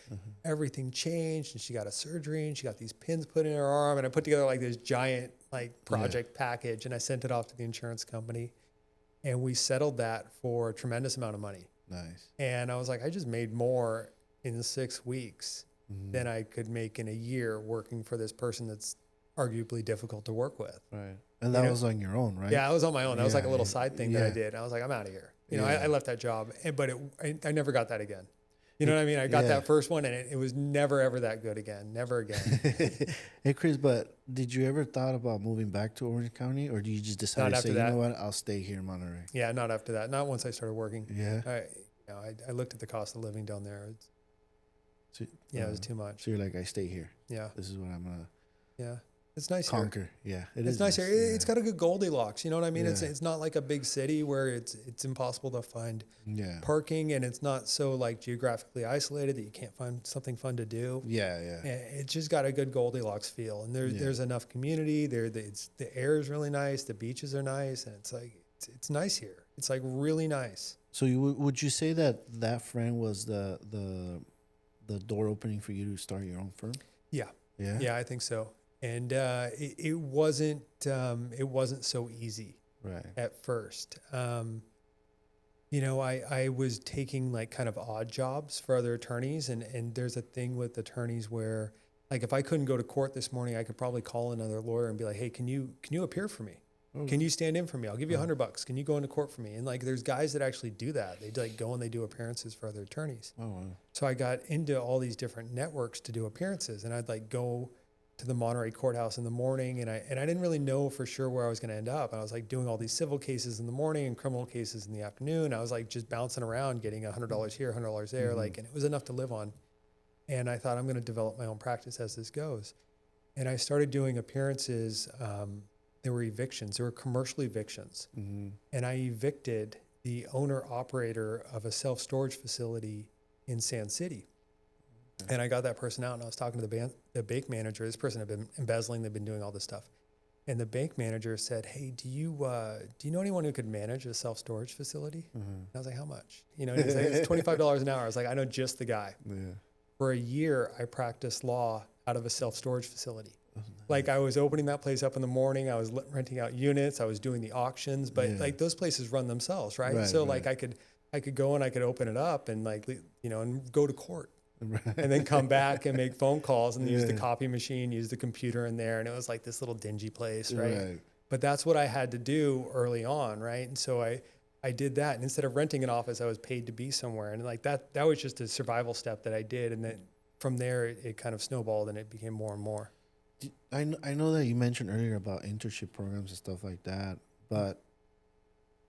everything changed, and she got a surgery, and she got these pins put in her arm. And I put together like this giant like project package, and I sent it off to the insurance company. And we settled that for a tremendous amount of money. Nice. And I was like, I just made more in 6 weeks than I could make in a year working for this person that's arguably difficult to work with. Right. And that was on your own, right? Yeah, I was on my own. That was like a little side thing that I did. I was like, I'm out of here. You know, I left that job, but I never got that again. You know what I mean? I got that first one, and it was never, ever that good again. Never again. Hey, Chris, but did you ever thought about moving back to Orange County, or do you just decide to say, you know what, I'll stay here in Monterey? Yeah, not after that. Not once I started working. Yeah. I looked at the cost of living down there. It was too much. So you're like, I stay here. Yeah. This is what I'm going to It's nice conquer. Here. Yeah, it's nice here. Yeah. It's got a good Goldilocks. You know what I mean? Yeah. It's not like a big city where it's impossible to find parking, and it's not so like geographically isolated that you can't find something fun to do. Yeah. It's just got a good Goldilocks feel, and there's enough community there. The air is really nice. The beaches are nice, and it's nice here. It's like really nice. So would you say that friend was the door opening for you to start your own firm? Yeah, I think so. And it wasn't so easy at first. You know, I was taking like kind of odd jobs for other attorneys, and there's a thing with attorneys where like if I couldn't go to court this morning, I could probably call another lawyer and be like, hey, can you appear for me? Can you stand in for me? I'll give you $100. Can you go into court for me? And like, there's guys that actually do that. They like go and they do appearances for other attorneys. Oh, wow. So I got into all these different networks to do appearances, and I'd like go to the Monterey courthouse in the morning, and I didn't really know for sure where I was going to end up. And I was like doing all these civil cases in the morning and criminal cases in the afternoon. I was like just bouncing around, getting $100 here, $100 there, like, and it was enough to live on. And I thought, I'm going to develop my own practice as this goes. And I started doing appearances. There were evictions. There were commercial evictions. And I evicted the owner-operator of a self-storage facility in Sand City. And I got that person out, and I was talking to the bank manager. This person had been embezzling. They've been doing all this stuff. And the bank manager said, hey, do you know anyone who could manage a self-storage facility? And I was like, how much? You know, and he's like, it's $25 an hour. I was like, I know just the guy. For a year, I practiced law out of a self-storage facility. Like I was opening that place up in the morning. I was renting out units. I was doing the auctions, but like those places run themselves, right? So like I could go and I could open it up and like, you know, and go to court and then come back and make phone calls and use the copy machine, use the computer in there. And it was like this little dingy place, right? But that's what I had to do early on, right? And so I did that. And instead of renting an office, I was paid to be somewhere. And like that was just a survival step that I did. And then from there, it kind of snowballed and it became more and more. I know that you mentioned earlier about internship programs and stuff like that, but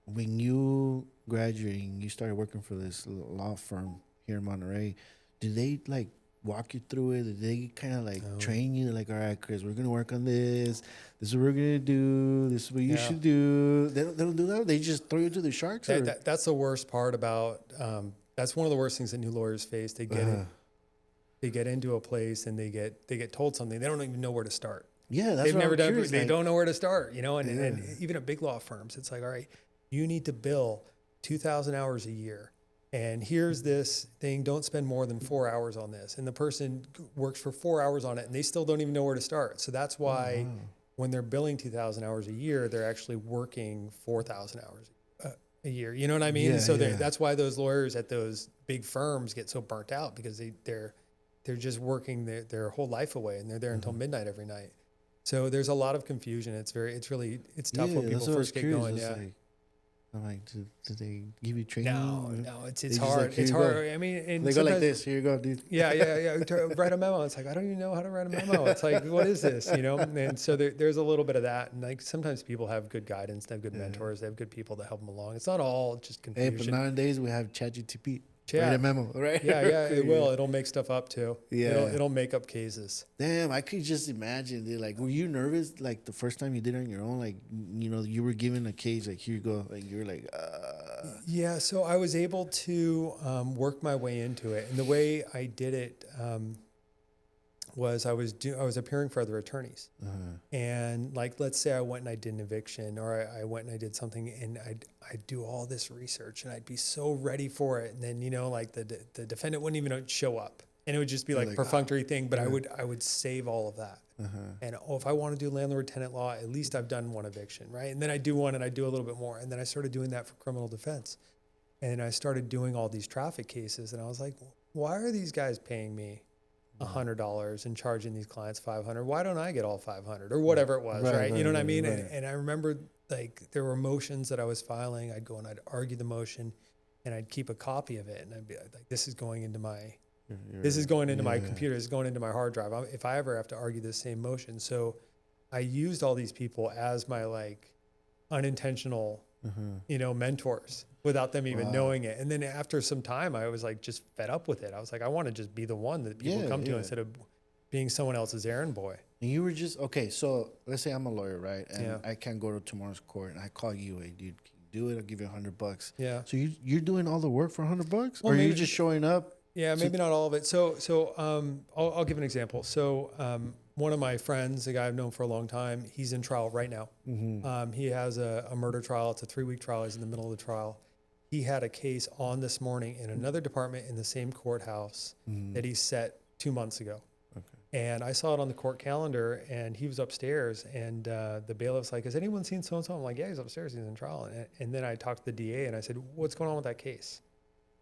when you graduated, you started working for this law firm here in Monterey, did they like walk you through it? Did they kind of like train you? Like, all right, Chris, we're going to work on this. This is what we're going to do. This is what you should do. They don't do that? They just throw you to the sharks? That's the worst part about, that's one of the worst things that new lawyers face. They get it. They get into a place and they get told something. They don't even know where to start. Yeah, that's they've what never I'm done. curious, They don't know where to start, you know. And even at big law firms, it's like, all right, you need to bill 2,000 hours a year, and here's this thing. Don't spend more than 4 hours on this. And the person works for 4 hours on it, and they still don't even know where to start. So that's why when they're billing 2,000 hours a year, they're actually working 4,000 hours a year. You know what I mean? That's why those lawyers at those big firms get so burnt out, because they're just working their whole life away, and they're there until midnight every night. So there's a lot of confusion. It's tough when people first get going. Yeah. I'm like, did they give you training? No, it's just hard. like, It's "Here you hard. I mean, and They go like this. Here you go, dude. yeah. Write a memo. It's like, I don't even know how to write a memo. It's like, what is this? You know? And so there's a little bit of that. And like sometimes people have good guidance, they have good mentors, they have good people that help them along. It's not all just Hey, confusion. but nowadays we have ChatGPT. Yeah. Write a memo, right? Yeah, it will. It'll make stuff up too. Yeah. It'll make up cases. Damn, I could just imagine, dude. Like, were you nervous, like, the first time you did it on your own? Like, you know, you were given a case, like, here you go. Like, you were like, Yeah, so I was able to work my way into it. And the way I did it was I was appearing for other attorneys. And like, let's say I went and I did an eviction, or I went and I did something, and I'd do all this research and I'd be so ready for it. And then, you know, like the defendant wouldn't even show up, and it would just be like perfunctory thing, but I would save all of that. And if I want to do landlord tenant law, at least I've done one eviction, right? And then I do one and I do a little bit more. And then I started doing that for criminal defense. And I started doing all these traffic cases, and I was like, why are these guys paying me $100 and charging these clients $500? Why don't I get all $500 or whatever it was, right? You know what I mean? Right. And I remember, like, there were motions that I was filing. I'd go and I'd argue the motion, and I'd keep a copy of it, and I'd be like, this is going into my my computer, this is going into my hard drive. If I ever have to argue the same motion. So I used all these people as my like unintentional, you know, mentors without them even knowing it. And then after some time, I was like just fed up with it. I was like, I want to just be the one that people come to instead of being someone else's errand boy. And you were just, okay, so let's say I'm a lawyer, right? And I can't go to tomorrow's court, and I call you, hey, dude, can you do it? I'll give you $100. Yeah. So you're doing all the work for $100? Well, or are you just showing up? Yeah, maybe not all of it. So I'll give an example. So one of my friends, a guy I've known for a long time, he's in trial right now. He has a murder trial. It's a 3-week trial. He's in the middle of the trial. He had a case on this morning in another department in the same courthouse that he set 2 months ago. And I saw it on the court calendar, and he was upstairs, and the bailiff's like, has anyone seen so-and-so? I'm like, yeah, he's upstairs. He's in trial. And then I talked to the DA, and I said, what's going on with that case?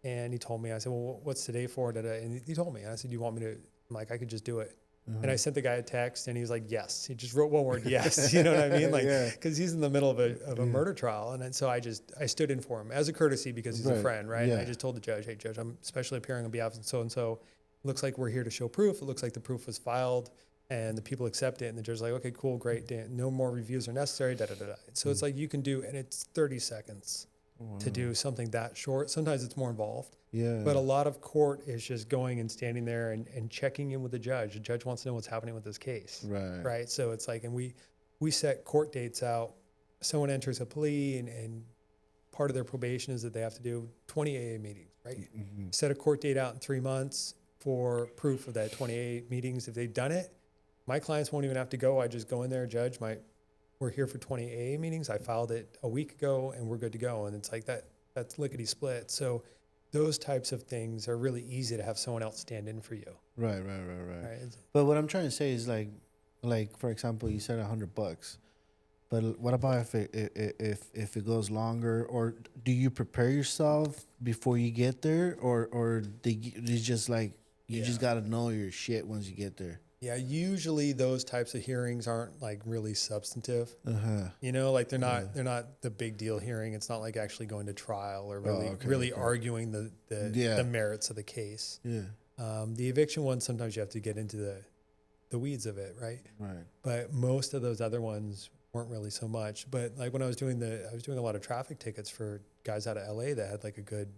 And he told me. I said, well, what's today for? And he told me. And I said, you want me to? I'm like, I could just do it. And I sent the guy a text, and he was like, yes. He just wrote one word, yes. You know what I mean? Like, because he's in the middle of a murder trial. And then, so I stood in for him as a courtesy because he's a friend, right? I just told the judge, hey, judge, I'm specially appearing on behalf of so-and-so. Looks like we're here to show proof. It looks like the proof was filed, and the people accept it. And the judge's like, okay, cool, great. No more reviews are necessary, da-da-da-da. So it's like you can do, and it's 30 seconds. To do something that short. Sometimes it's more involved. But a lot of court is just going and standing there and checking in with the judge. The judge wants to know what's happening with this case. Right. So it's like, and we set court dates out. Someone enters a plea, and part of their probation is that they have to do 20 AA meetings, right? Set a court date out in 3 months for proof of that 20 AA meetings. If they've done it, my clients won't even have to go. I just go in there, judge, we're here for 20 AA meetings. I filed it a week ago, and we're good to go. And it's like that's lickety split. So those types of things are really easy to have someone else stand in for you. Right. But what I'm trying to say is like for example, you said $100. But what about if it goes longer, or do you prepare yourself before you get there, or it's just like you just got to know your shit once you get there? Yeah, usually those types of hearings aren't like really substantive. You know, like they're not the big deal hearing. It's not like actually going to trial or really arguing the merits of the case. The eviction one, sometimes you have to get into the weeds of it, right? But most of those other ones weren't really so much. But like when I was doing a lot of traffic tickets for guys out of LA that had like a good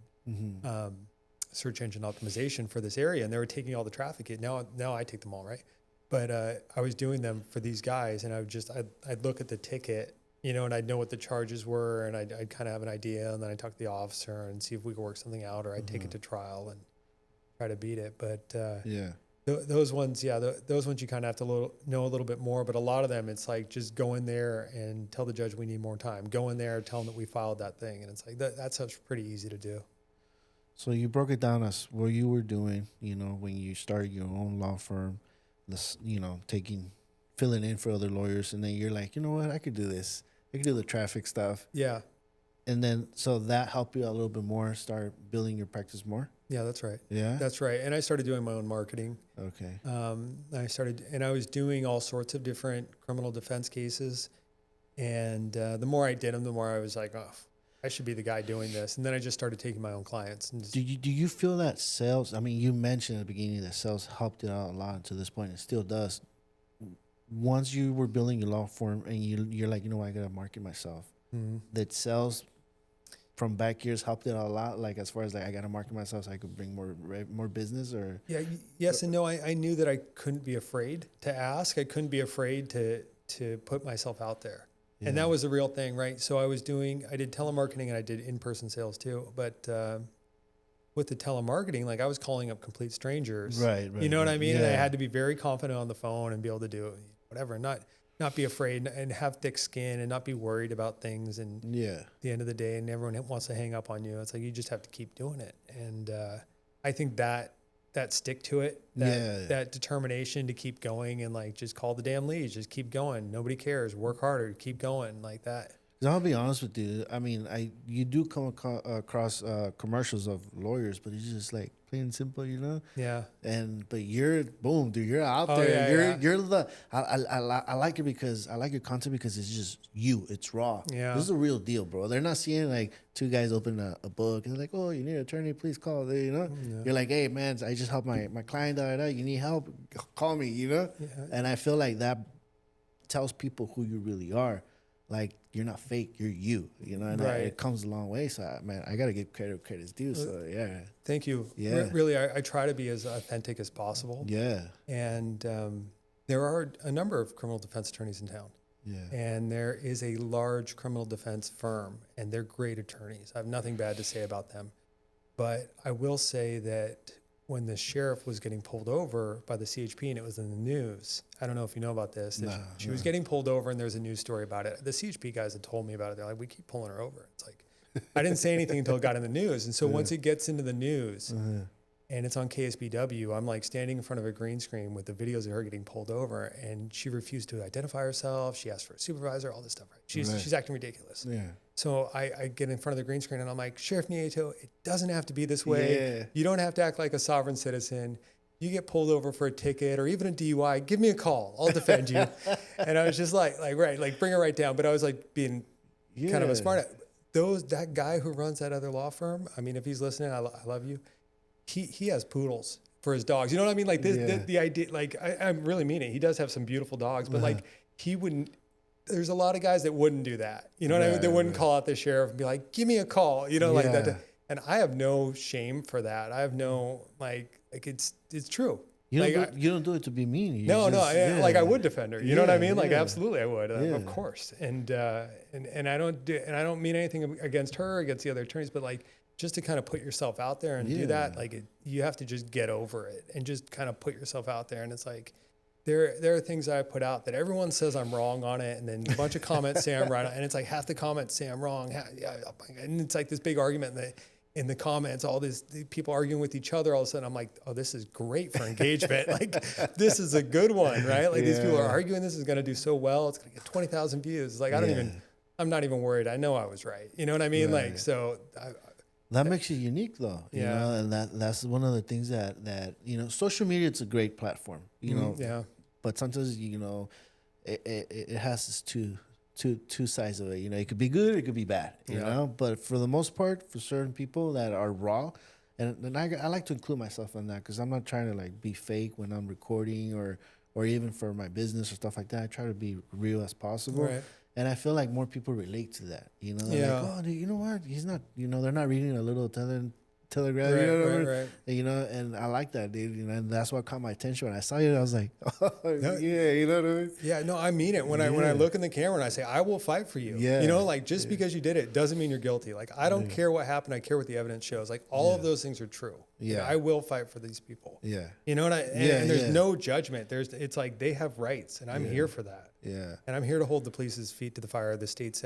search engine optimization for this area, and they were taking all the traffic. Now I take them all, right? But I was doing them for these guys, and I'd look at the ticket, you know, and I'd know what the charges were, and I'd kind of have an idea, and then I'd talk to the officer and see if we could work something out, or I'd take it to trial and try to beat it. But those ones, those ones you kind of have to know a little bit more. But a lot of them, it's like just go in there and tell the judge we need more time. Go in there, tell them that we filed that thing, and it's like that's pretty easy to do. So you broke it down as what you were doing, you know, when you started your own law firm, you know, filling in for other lawyers, and then you're like, you know what, I could do this. I could do the traffic stuff. Yeah. And then, so that helped you a little bit more, start building your practice more? Yeah, that's right. Yeah. That's right. And I started doing my own marketing. Okay. I was doing all sorts of different criminal defense cases. And the more I did them, the more I was like, oh, I should be the guy doing this. And then I just started taking my own clients. And Do you feel that sales? I mean, you mentioned at the beginning that sales helped it out a lot to this point. It still does. Once you were building your law firm and you're like, you know what, I gotta market myself. That sales from back years helped it out a lot. Like as far as like I gotta market myself so I could bring more business or. yeah, yes and no. I knew that I couldn't be afraid to ask. I couldn't be afraid to put myself out there. Yeah. And that was the real thing, right? So I did telemarketing and I did in-person sales too. But with the telemarketing, like I was calling up complete strangers. Right. You know what I mean? Yeah. And I had to be very confident on the phone and be able to do whatever, not be afraid and have thick skin and not be worried about things. And at the end of the day, and everyone wants to hang up on you. It's like, you just have to keep doing it. And I think that stick to it, that determination to keep going and like, just call the damn leads, just keep going. Nobody cares. Work harder, keep going like that. I'll be honest with you. I mean, you do come across commercials of lawyers, but it's just like plain and simple, you know. Yeah. But you're boom, dude. You're out there. Yeah, You're the. I like it because I like your content because it's just you. It's raw. Yeah. This is a real deal, bro. They're not seeing like two guys open a book and they're like, oh, you need an attorney, please call. You know. Yeah. You're like, hey man, I just helped my client. You need help? Call me. You know. Yeah. And I feel like that tells people who you really are. Like, you're not fake, you're you, you know, and it comes a long way. So, man, I got to give credit's due. So, yeah. Thank you. Yeah. Really, I try to be as authentic as possible. Yeah. And there are a number of criminal defense attorneys in town. Yeah. And there is a large criminal defense firm, and they're great attorneys. I have nothing bad to say about them. But I will say that when the sheriff was getting pulled over by the CHP and it was in the news, I don't know if you know about this. She was getting pulled over and there's a news story about it. The CHP guys had told me about it. They're like, we keep pulling her over. It's like, I didn't say anything until it got in the news. And so once it gets into the news and it's on KSBW, I'm like standing in front of a green screen with the videos of her getting pulled over, and she refused to identify herself. She asked for a supervisor, all this stuff. Right? She's acting ridiculous. Yeah. So I get in front of the green screen and I'm like, Sheriff Nieto, it doesn't have to be this way. Yeah. You don't have to act like a sovereign citizen. You get pulled over for a ticket or even a DUI, give me a call. I'll defend you. And I was just like, bring it right down. But I was like being kind of a smart. That guy who runs that other law firm, I mean, if he's listening, I love you. He has poodles for his dogs. You know what I mean? Like the idea, like I really mean it. He does have some beautiful dogs, but like he wouldn't. There's a lot of guys that wouldn't do that. You know what I mean? They wouldn't call out the sheriff and be like, give me a call, you know, like that. And I have no shame for that. I have no, like it's true. You don't do it to be mean. I would defend her. You know what I mean? Like, absolutely I would, of course. And I don't mean anything against her, against the other attorneys, but like, just to kind of put yourself out there and do that, like you have to just get over it and just kind of put yourself out there. And it's like, there are things I put out that everyone says I'm wrong on it, and then a bunch of comments say I'm right, and it's like half the comments say I'm wrong, and it's like this big argument in the comments, all the people arguing with each other. All of a sudden, I'm like, oh, this is great for engagement. Like, this is a good one, right? Like these people are arguing. This is going to do so well. It's going to get 20,000 views. It's like I'm not even worried. I know I was right. You know what I mean? Right. Like so. That makes you unique, though. You know, and that's one of the things that you know, social media. It's a great platform. You know. Yeah. But sometimes, you know, it has this two sides of it. You know, it could be good, it could be bad. You know, but for the most part, for certain people that are raw, and I like to include myself in that because I'm not trying to like be fake when I'm recording or even for my business or stuff like that. I try to be real as possible. Right. And I feel like more people relate to that. You know, they're like, oh, dude, you know what? He's not. You know, they're not reading a little telegram, right, you know what I mean? Right. You know, and I like that, dude. You know, and that's what caught my attention when I saw you. I was like, oh, yeah, you know what I mean? Yeah, no, I mean it. When I look in the camera and I say, I will fight for you. Yeah. You know, like just because you did it doesn't mean you're guilty. Like I don't care what happened. I care what the evidence shows. Like all of those things are true. Yeah, and I will fight for these people. Yeah, you know what and there's no judgment. It's like they have rights, and I'm here for that. Yeah, and I'm here to hold the police's feet to the fire, the state's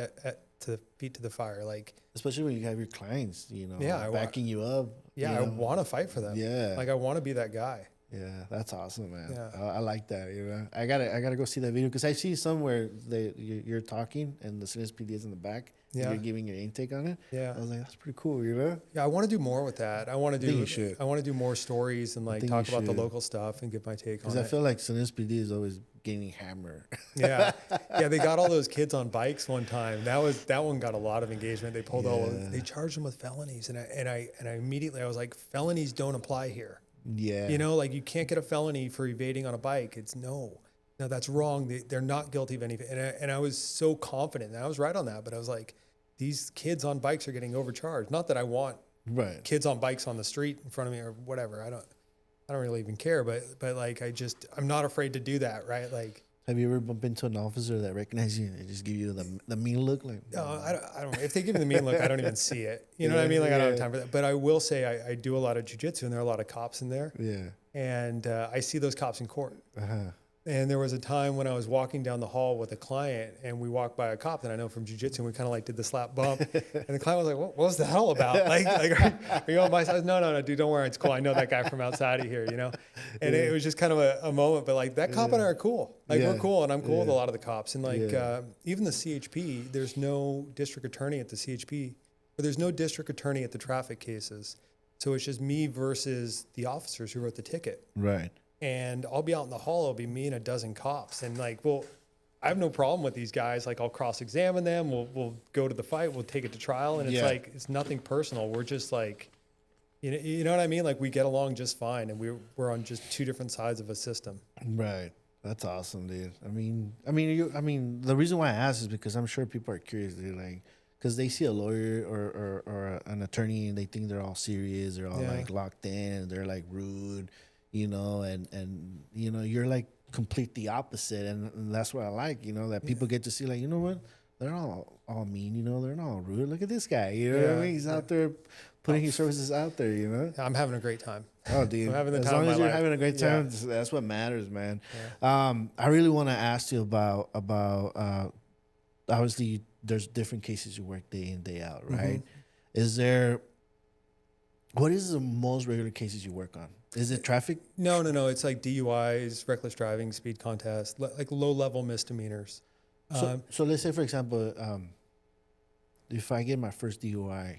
feet to the fire. Like especially when you have your clients, you know, backing you up. Yeah, I want to fight for them. Yeah, like I want to be that guy. Yeah, that's awesome, man. Yeah. I like that. You know, I gotta go see that video because I see somewhere you're talking and the CNSPD is in the back. And Yeah. you're giving your intake on it. Yeah. I was like, that's pretty cool. You know. Yeah, I want to do more with that. I want to think do. you should. I want to do more stories and like think talk you about the should. local stuff and give my take on Because it. I feel like CNSPD is always getting hammered. Yeah, yeah. They got all those kids on bikes one time. That one got a lot of engagement. They pulled they charged them with felonies, and I immediately I was like, felonies don't apply here. Yeah. You know, like you can't get a felony for evading on a bike. It's no, that's wrong. They're not guilty of anything. And I was so confident, and I was right on that. But I was like, these kids on bikes are getting overcharged. Not that I want Right. kids on bikes on the street in front of me or whatever. I don't really even care. But like I'm not afraid to do that. Right. Like, have you ever bumped into an officer that recognizes you and they just give you the mean look? Like, no, I don't. If they give me the mean look, I don't even see it. You know what I mean? Like I don't have time for that. But I will say I do a lot of jiujitsu, and there are a lot of cops in there. Yeah. And I see those cops in court. Uh-huh. And there was a time when I was walking down the hall with a client, and we walked by a cop that I know from jiu-jitsu, and we kind of like did the slap bump. And the client was like, what was the hell about? Like are you on my side? No, dude, don't worry. It's cool. I know that guy from outside of here, you know? And it was just kind of a moment, but like that cop and I are cool. Like we're cool, and I'm cool with a lot of the cops. And like even the CHP, there's no district attorney at the CHP, or there's no district attorney at the traffic cases. So it's just me versus the officers who wrote the ticket. Right. And I'll be out in the hall. It'll be me and a dozen cops. And like, well, I have no problem with these guys. Like I'll cross-examine them. We'll go to the fight. We'll take it to trial. And it's like, it's nothing personal. We're just like, you know what I mean? Like we get along just fine. And we're on just two different sides of a system. Right. That's awesome, dude. I mean, the reason why I ask is because I'm sure people are curious. They're like, because they see a lawyer or an attorney and they think they're all serious. They're all like locked in. They're like rude. You know, and you know, you're like complete the opposite, and that's what I like. You know, that people get to see, like, you know what, they're all mean. You know, they're not all rude. Look at this guy. You know what I mean? He's out there putting his services out there. You know, I'm having a great time. Oh, dude, I'm having the as time long of as my you're life. having a great time, that's what matters, man. I really want to ask you about obviously there's different cases you work day in, day out, right? What is the most regular cases you work on? Is it traffic? No. It's like DUIs, reckless driving, speed contests, like low-level misdemeanors. So let's say, for example, if I get my first DUI,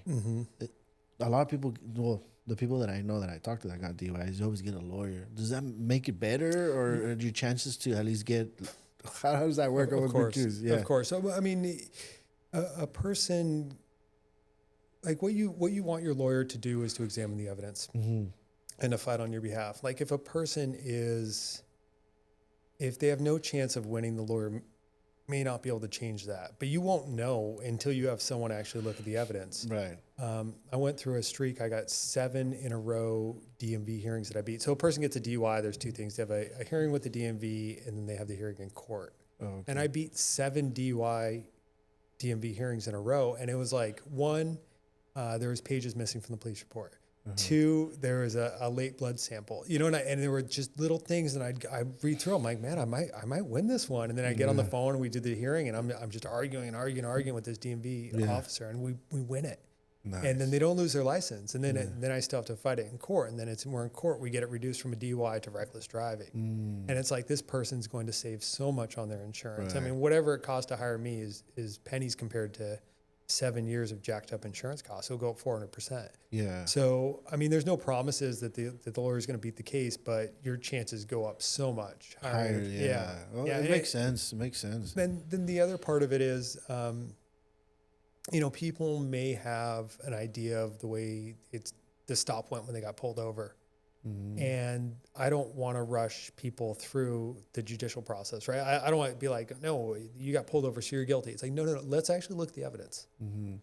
a lot of people, well, the people that I know that I talk to that got DUIs, they always get a lawyer. Does that make it better, or are your chances to at least get? How does that work? Of course. So I mean, a person, like what you want your lawyer to do is to examine the evidence. And to fight on your behalf. Like if a person if they have no chance of winning, the lawyer may not be able to change that. But you won't know until you have someone actually look at the evidence. Right. I went through a streak. I got 7 in a row DMV hearings that I beat. So a person gets a DUI, there's 2 things. They have a hearing with the DMV, and then they have the hearing in court. Oh, okay. And I beat 7 DUI DMV hearings in a row. And it was like, 1, there was pages missing from the police report. 2, there was a late blood sample, you know, and there were just little things, and I read through. I'm like, man, I might win this one. And then I get on the phone and we did the hearing, and I'm just arguing with this DMV officer, and we win it. Nice. And then they don't lose their license, and then I still have to fight it in court. And then we're in court, we get it reduced from a DUI to reckless driving. And it's like, this person's going to save so much on their insurance. Right. I mean, whatever it costs to hire me is pennies compared to 7 years of jacked up insurance costs. It'll go up 400%. Yeah. So, I mean, there's no promises that the lawyer is going to beat the case, but your chances go up so much. Higher, yeah. Well, it makes sense. It makes sense. Then the other part of it is, you know, people may have an idea of the way the stop went when they got pulled over. And I don't want to rush people through the judicial process, right? I don't want to be like, no, you got pulled over, so you're guilty. It's like, no. Let's actually look at the evidence.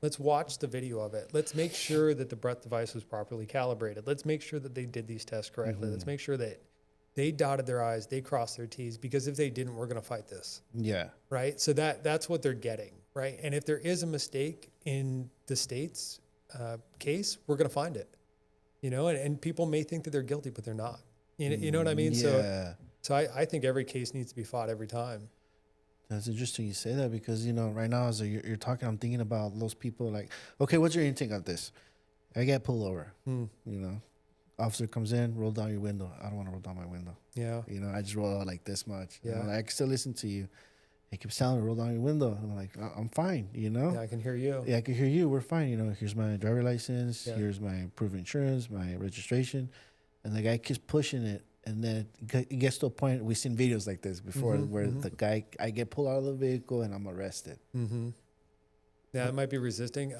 Let's watch the video of it. Let's make sure that the breath device was properly calibrated. Let's make sure that they did these tests correctly. Let's make sure that they dotted their I's, they crossed their T's, because if they didn't, we're going to fight this. Yeah. Right? So that's what they're getting, right? And if there is a mistake in the state's case, we're going to find it. You know, and people may think that they're guilty, but they're not. You know what I mean? Yeah. So I think every case needs to be fought every time. That's interesting you say that, because, you know, right now as you're talking, I'm thinking about those people like, okay, what's your intake on this? I get pulled over. You know, officer comes in, roll down your window. I don't want to roll down my window. Yeah. You know, I just roll out like this much. Yeah. You know, I can still listen to you. He keeps telling me, roll down your window. And I'm like, I'm fine, you know? Yeah, I can hear you. Yeah, I can hear you. We're fine. You know, here's my driver license. Yeah. Here's my proof of insurance, my registration. And the guy keeps pushing it. And then it gets to a point, we've seen videos like this before where the guy, I get pulled out of the vehicle and I'm arrested. Mm-hmm. Yeah, it might be resisting.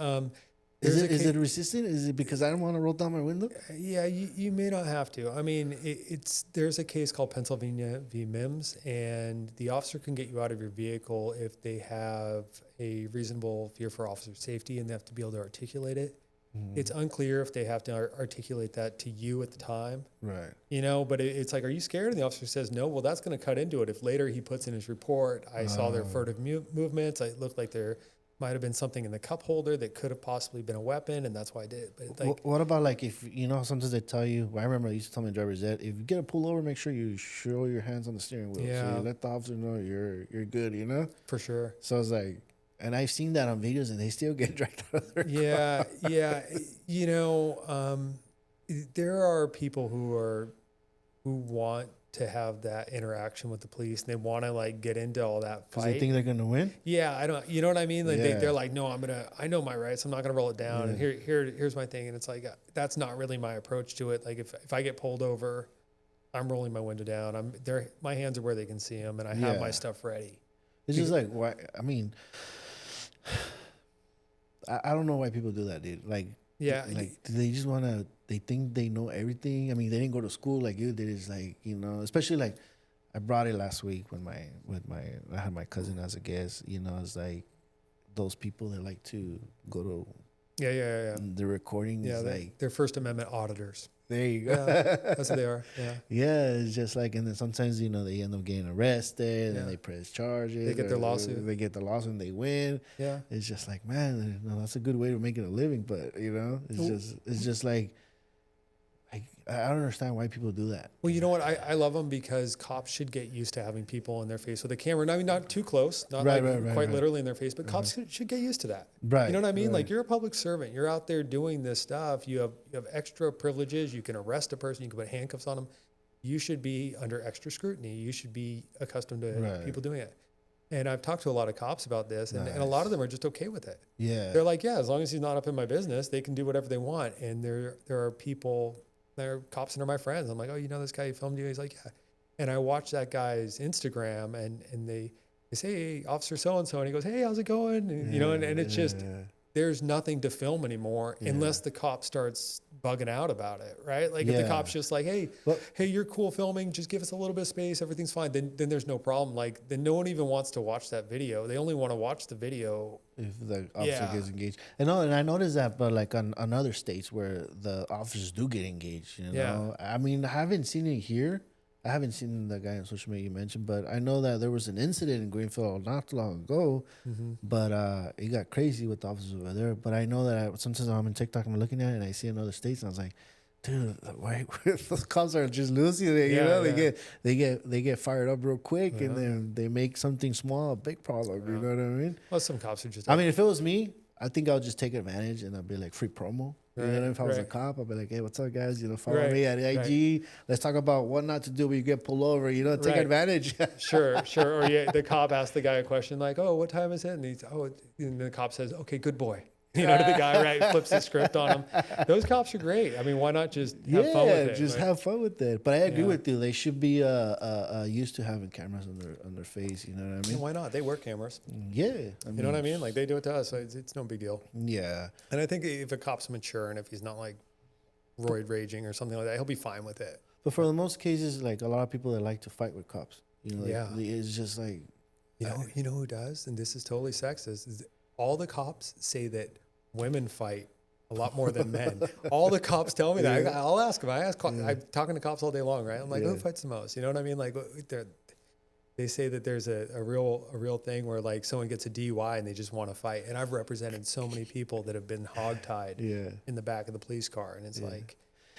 Is it resistant? Is it because I don't want to roll down my window? Yeah, you may not have to. I mean, there's a case called Pennsylvania v. Mims, and the officer can get you out of your vehicle if they have a reasonable fear for officer safety and they have to be able to articulate it. It's unclear if they have to articulate that to you at the time. Right. You know, but it's like, are you scared? And the officer says no. Well, that's going to cut into it. If later he puts in his report, I saw their furtive movements. It looked like there might have been something in the cup holder that could have possibly been a weapon, and that's why I did it. But like, what about like if, you know, sometimes they tell you, well, I remember I used to tell my drivers that if you get a pullover, make sure you show your hands on the steering wheel. Yeah. So you let the officer know you're good, you know? for sure. So I was like, and I've seen that on videos and they still get dragged out of their Yeah, yeah. You know, there are people who want to have that interaction with the police and they want to like get into all that because fight. they think they're gonna win. Yeah, I don't. You know what I mean? Like Yeah. they're like, no, I know my rights. I'm not gonna roll it down. And here's my thing. And it's like that's not really my approach to it. Like if I get pulled over, I'm rolling my window down. My hands are where they can see them, and I have my stuff ready. It's just like, why? I mean, I don't know why people do that, dude. Like, Yeah, like they just want to. They think they know everything. I mean, they didn't go to school like you did. It's like, you know, especially like I brought it last week when I had my cousin as a guest. You know, it's like those people that like to go to yeah. the recording. Yeah, is like they're First Amendment auditors. there you go. Yeah, that's what they are. Yeah. Yeah, it's just like, and then sometimes, you know, they end up getting arrested Yeah. and they press charges. They get their lawsuit. They get the lawsuit and they win. Yeah. It's just like, man, you know, that's a good way to make it a living. But, you know, it's just like I don't understand why people do that. Well, you know what? I love them because cops should get used to having people in their face with a camera. I mean, not too close, not Right, quite literally in their face, but cops should get used to that. Right. You know what I mean? right. Like you're a public servant. You're out there doing this stuff. You have extra privileges. You can arrest a person. You can put handcuffs on them. You should be under extra scrutiny. You should be accustomed to people doing it. And I've talked to a lot of cops about this, and a lot of them are just okay with it. Yeah. They're like, yeah, as long as he's not up in my business, they can do whatever they want. And there are people. They're cops and they're my friends. I'm like, oh, you know this guy who filmed you? He's like, yeah. And I watch that guy's Instagram and they say, hey, Officer so-and-so. And he goes, hey, how's it going? And, you know, and it's just, there's nothing to film anymore unless the cop starts bugging out about it, right? Like if the cop's just like, hey, you're cool filming, just give us a little bit of space, everything's fine. Then there's no problem. Like then no one even wants to watch that video. They only want to watch the video if the officer gets engaged. And I noticed that, but like on other states where the officers do get engaged, you know. I mean, I haven't seen it here. I haven't seen the guy on social media you mentioned, but I know that there was an incident in Greenfield not too long ago, but it got crazy with the officers over there. But I know that sometimes I'm in TikTok, I'm looking at it, and I see in other states, and I was like, dude, why those cops are just losing it? You know, they get fired up real quick, and then they make something small a big problem. You know what I mean? Well, some cops are just. I mean, if it was me, I think I'll just take advantage and I'll be like free promo. You know, if I was a cop, I'd be like, hey, what's up, guys? You know, follow me at IG. Let's talk about what not to do when you get pulled over. You know, take advantage. Sure. Or the cop asks the guy a question like, oh, what time is it? And the cop says, okay, good boy. You know, to the guy, flips the script on him. Those cops are great. I mean, why not just have fun with it? Just have fun with it. But I agree with you. They should be used to having cameras on their face. You know what I mean? And why not? They work cameras. Yeah. You know what I mean? Like they do it to us. So it's no big deal. Yeah. And I think if a cop's mature and if he's not like roid raging or something like that, he'll be fine with it. But for the most cases, like a lot of people that like to fight with cops. You know, it's just like you know who does? And this is totally sexist. Is all the cops say that women fight a lot more than men. All the cops tell me that. I'll ask them. I'm talking to cops all day long, right? I'm like, who fights the most? You know what I mean? Like, they say that there's a real thing where like someone gets a DUI and they just want to fight. And I've represented so many people that have been hogtied in the back of the police car, and it's like.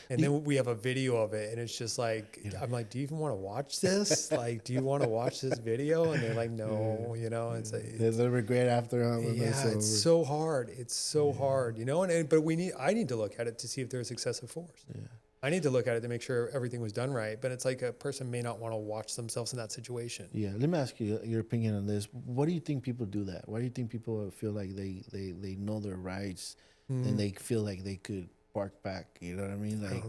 And then we have a video of it, and it's just like, I'm like, do you even want to watch this? Like, do you want to watch this video? And they're like, no, you know, it's like, there's a regret after. It's so hard. It's so hard, you know, but I need to look at it to see if there's excessive force. Yeah. I need to look at it to make sure everything was done right. But it's like a person may not want to watch themselves in that situation. Yeah. Let me ask you your opinion on this. What do you think people do that? Why do you think people feel like they know their rights and they feel like they could bark back? You know what I mean? Like,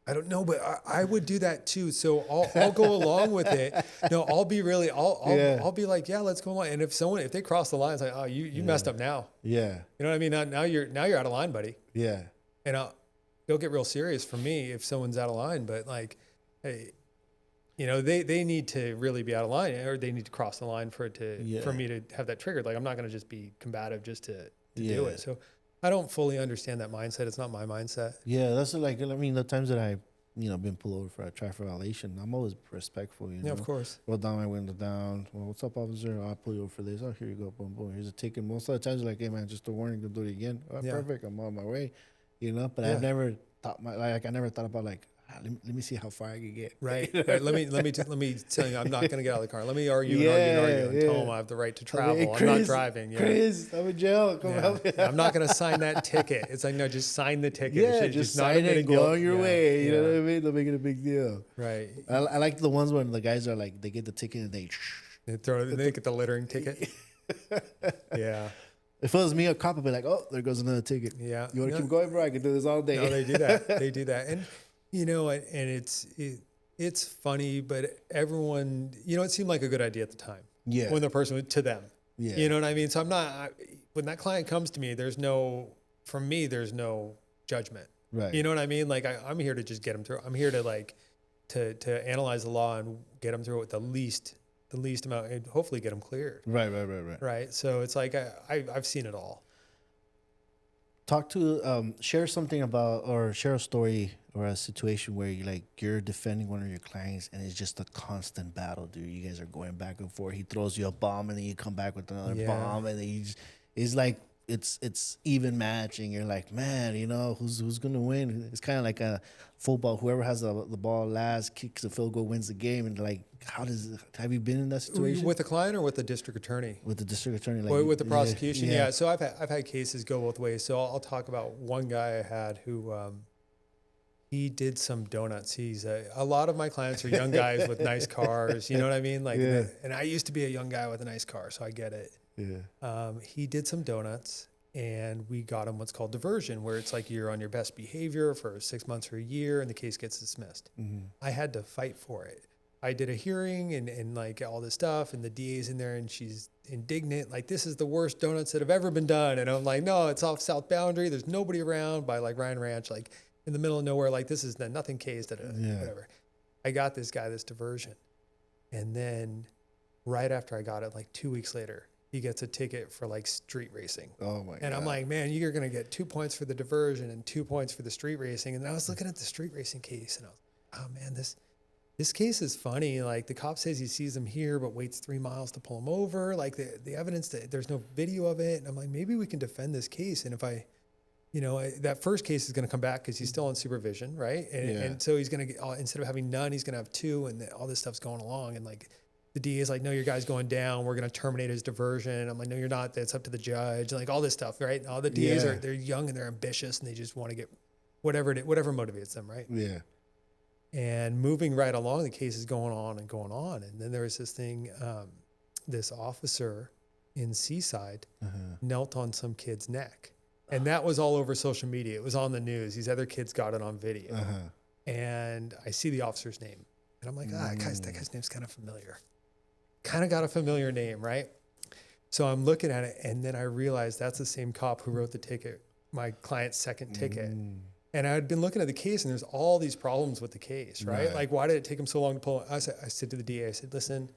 I don't know, but I would do that too. So I'll go along with it. No, I'll be really, I'll be like, yeah, let's go along. And if they cross the line, it's like, oh, you messed up now. Yeah. You know what I mean? Now you're out of line, buddy. Yeah. And it'll get real serious for me if someone's out of line. But like, hey, you know, they need to really be out of line, or they need to cross the line for me to have that triggered. Like, I'm not going to just be combative just to do it. So I don't fully understand that mindset. It's not my mindset. Yeah, that's like, I mean, the times that I, been pulled over for a traffic violation, I'm always respectful, Yeah, of course. Roll down my window down. Well, what's up, officer? I'll pull you over for this. Oh, here you go. Boom, boom. Here's a ticket. Most of the times, like, hey, man, just a warning, don't do it again. Oh, perfect. I'm on my way, But I've never thought I never thought about, like, let me see how far I can get. Right. Let me tell you, I'm not going to get out of the car. Let me argue and tell them I have the right to travel. I'm not driving. Yeah. Chris, I'm in jail. Come help me. I'm not going to sign that ticket. It's like, no, just sign the ticket. Yeah, just sign it and go on your way. You know what I mean? Don't make it a big deal. Right. I like the ones when the guys are like, they get the ticket and they get the littering ticket. Yeah. If it was me, a cop would be like, oh, there goes another ticket. Yeah. You want to keep going, bro? I can do this all day. No, they do that. They do that. And, and it's funny, but everyone, it seemed like a good idea at the time. Yeah. When the person, to them. Yeah. You know what I mean? So when that client comes to me, there's no judgment. Right. You know what I mean? Like, I'm here to just get them through. I'm here to to analyze the law and get them through it with the least amount and hopefully get them cleared. Right. Right. So it's like, I've seen it all. Share something about, or share a story or a situation where you're defending one of your clients and it's just a constant battle, dude. You guys are going back and forth. He throws you a bomb and then you come back with another bomb, and then it's like it's even match, and you're like, man, who's gonna win? It's kind of like a football. Whoever has the ball last kicks the field goal wins the game. And like, have you been in that situation with the client or with the district attorney? With the district attorney, with the prosecution. Yeah. So I've had cases go both ways. So I'll talk about one guy I had who he did some donuts. He's a lot of my clients are young guys with nice cars. You know what I mean? Like, and I used to be a young guy with a nice car, so I get it. Yeah. He did some donuts, and we got him what's called diversion, where it's like you're on your best behavior for 6 months or a year, and the case gets dismissed. Mm-hmm. I had to fight for it. I did a hearing and like all this stuff, and the DA's in there, and she's indignant, like, this is the worst donuts that have ever been done. And I'm like, no, it's off South Boundary. There's nobody around by like Ryan Ranch, like in the middle of nowhere. Like, this is nothing case, whatever. I got this guy this diversion, and then right after I got it, like 2 weeks later, he gets a ticket for like street racing. Oh my God. And I'm like, man, you're going to get 2 points for the diversion and 2 points for the street racing. And I was looking at the street racing case, and I was like, oh man, this case is funny. Like, the cop says he sees him here, but waits 3 miles to pull him over. Like, the evidence, that there's no video of it. And I'm like, maybe we can defend this case. And if that first case is going to come back because he's still on supervision, right? And so he's going to, instead of having none, he's going to have 2, and all this stuff's going along. And like, the DA is like, no, your guy's going down. We're going to terminate his diversion. And I'm like, no, you're not. That's up to the judge. Like, all this stuff, right? And all the DAs they're young and they're ambitious, and they just want to get whatever motivates them, right? Yeah. And moving right along, the case is going on. And then there was this thing, this officer in Seaside knelt on some kid's neck. And that was all over social media. It was on the news. These other kids got it on video. And I see the officer's name. And I'm like, that guy's name's kind of familiar. Kind of got a familiar name, right? So I'm looking at it, and then I realized that's the same cop who wrote the ticket, my client's second ticket. And I had been looking at the case, and there's all these problems with the case, right? Like, why did it take him so long to pull? I said to the DA, I said, listen,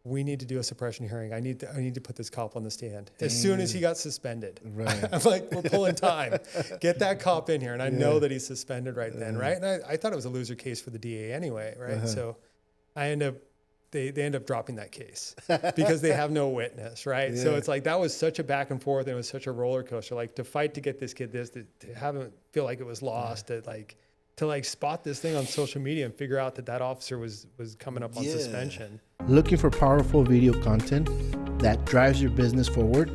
we need to do a suppression hearing. I need to put this cop on the stand as soon as he got suspended. Right. I'm like, we're pulling time. Get that cop in here. And I know that he's suspended right then, right? And I thought it was a loser case for the DA anyway, right? So they end up dropping that case because they have no witness, right? So it's like, that was such a back and forth, and it was such a roller coaster. Like, to fight to get this kid to have him feel like it was lost, to spot this thing on social media and figure out that officer was coming up on suspension. Looking for powerful video content that drives your business forward?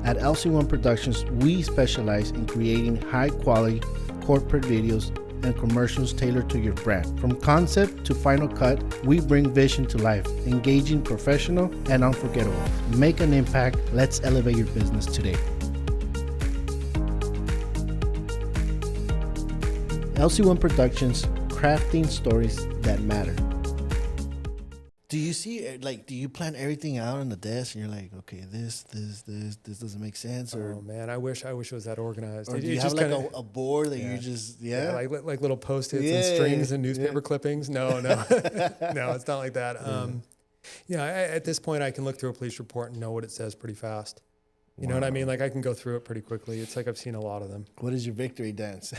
At LC1 Productions, we specialize in creating high quality corporate videos and commercials tailored to your brand. From concept to final cut, we bring vision to life, engaging, professional, and unforgettable. Make an impact. Let's elevate your business today. LC1 Productions, crafting stories that matter. Do you see, like, do you plan everything out on the desk and you're like, okay, this doesn't make sense? Or, Oh man, I wish it was that organized. or It do you just have like kinda- a board that Yeah. you just, like little post-its Yeah, and strings and yeah. newspaper clippings. No, no, it's not like that. At this point, I can look through a police report and know what it says pretty fast. You know what I mean? Like I can go through it pretty quickly. It's like I've seen a lot of them. What is your victory dance?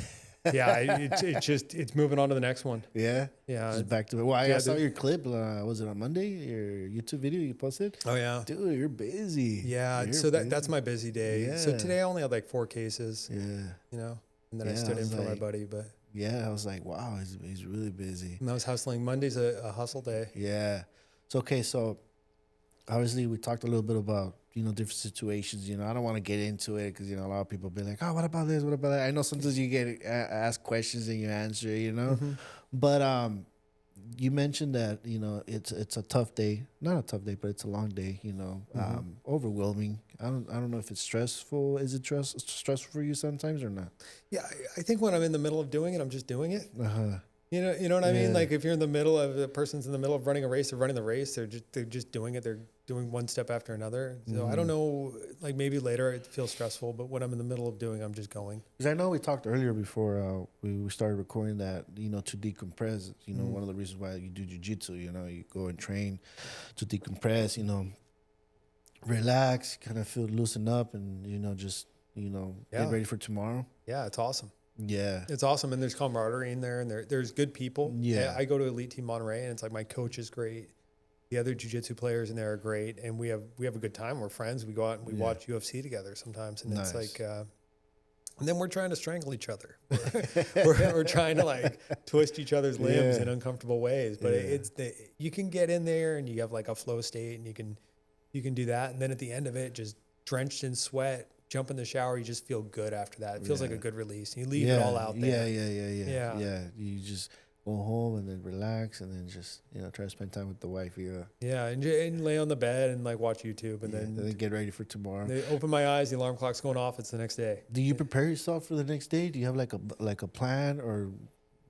It's moving on to the next one. Yeah? Yeah. Just back to it. Well, I Yeah, saw the- your clip. Was it on Monday? Your YouTube video you posted? Oh yeah. Dude, you're busy. Yeah. You're So busy. that's my busy day. So Yeah. today I only had like 4 cases, Yeah. you know, and then I Yeah, stood I in was for my like- buddy, but Yeah, I was like, wow, he's really busy. and I was hustling. Monday's a hustle day. Yeah. So, okay, so obviously we talked a little bit about, different situations. I don't want to get into it because, a lot of people be like, oh, what about this? What about that? I know sometimes you get asked questions and you answer, Mm-hmm. But you mentioned that, it's a tough day. Not a tough day, but it's a long day, overwhelming. I don't know if it's stressful. Is it stressful for you sometimes or not? Yeah. I think when I'm in the middle of doing it, I'm just doing it. Uh-huh. You know what I mean? Yeah. Like if you're in the middle of the person's in the middle of running a race, they're running the race. They're just doing it. They're doing one step after another. So I don't know. Like maybe later it feels stressful, but when I'm in the middle of doing, I'm just going. Because I know we talked earlier before we started recording that, to decompress, one of the reasons why you do jiu-jitsu, you go and train to decompress, relax, kind of feel loosen up and, just, get ready for tomorrow. Yeah, it's awesome. Yeah. It's awesome, and there's camaraderie in there, and there's good people. Yeah. I go to Elite Team Monterey, and it's like my coach is great. The other jiu-jitsu players in there are great, and we have a good time. We're friends. We go out and we watch UFC together sometimes, and Nice. it's like, and then we're trying to strangle each other. we're trying to like twist each other's limbs in uncomfortable ways. But you can get in there, and you have like a flow state, and you can do that, and then at the end of it, just drenched in sweat. Jump in the shower, you just feel good after that. It feels like a good release. You leave it all out there. Yeah. You just go home and then relax and then just, try to spend time with the wife. Yeah, and lay on the bed and like watch YouTube and And then get ready for tomorrow. they open my eyes, the alarm clock's going off, it's the next day. Do you prepare yourself for the next day? Do you have like a plan, or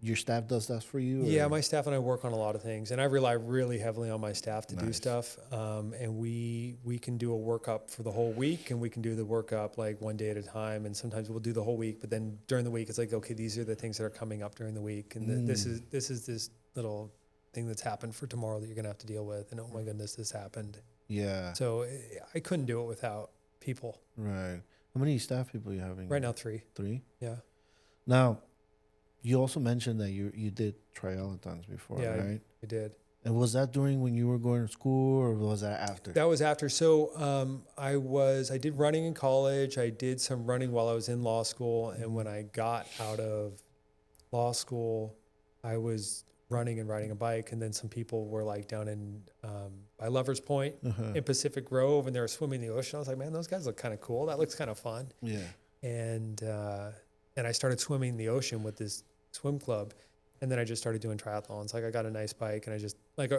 your staff does that for you? Yeah, or? my staff and I work on a lot of things, and I rely really heavily on my staff to do Nice. stuff. And we can do a workup for the whole week, and we can do the workup like one day at a time. And sometimes we'll do the whole week, but then during the week, it's like, okay, these are the things that are coming up during the week, and this is this little thing that's happened for tomorrow that you're gonna have to deal with. And oh my goodness, this happened. Yeah. So I couldn't do it without people. Right. How many staff people are you having? Right now, 3. 3? Yeah. Now, you also mentioned that you did triathlons before, Yeah, right? I did. And was that during when you were going to school, or was that after? That was after. So I did running in college. I did some running while I was in law school. And when I got out of law school, I was running and riding a bike. And then some people were like down in by Lover's Point in Pacific Grove, and they were swimming in the ocean. I was like, man, those guys look kind of cool. That looks kind of fun. Yeah. And I started swimming in the ocean with this swim club. And then I just started doing triathlons. Like I got a nice bike, and I just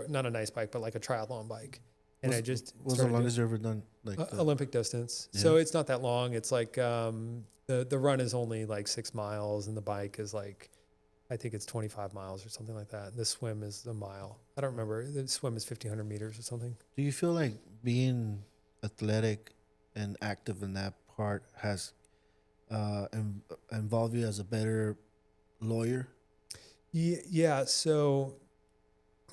not a nice bike, but like a triathlon bike. And I just was the longest you ever done? Like Olympic distance. Yeah. So it's not that long. It's like the run is only like 6 miles, and the bike is like, I think it's 25 miles or something like that. And the swim is a mile. I don't remember. The swim is 1,500 meters or something. Do you feel like being athletic and active in that part has involved you as a better lawyer? Yeah. So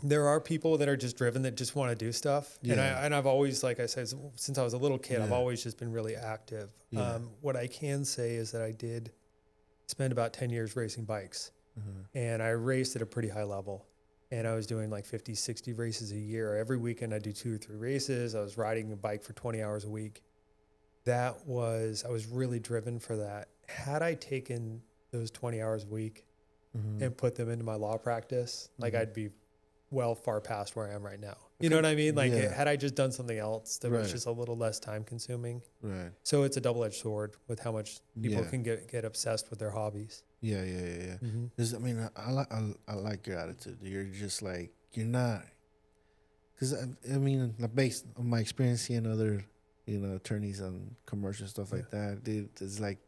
there are people that are just driven, that just want to do stuff. Yeah. And I've always, like I said, since I was a little kid, I've Yeah. always just been really active. Yeah. What I can say is that I did spend about 10 years racing bikes, and I raced at a pretty high level. And I was doing like 50, 60 races a year. Every weekend I do 2 or 3 races. I was riding a bike for 20 hours a week. I was really driven for that. Had I taken those 20 hours a week and put them into my law practice, like I'd be far past where I am right now. You know what I mean? Like had I just done something else that was just a little less time consuming. Right. So it's a double-edged sword with how much people Yeah. can get obsessed with their hobbies. Yeah. Mm-hmm. 'Cause, I mean, I like your attitude. You're just like, you're not. Because, I mean, based on my experience seeing other, attorneys on commercial stuff like that, dude, it's like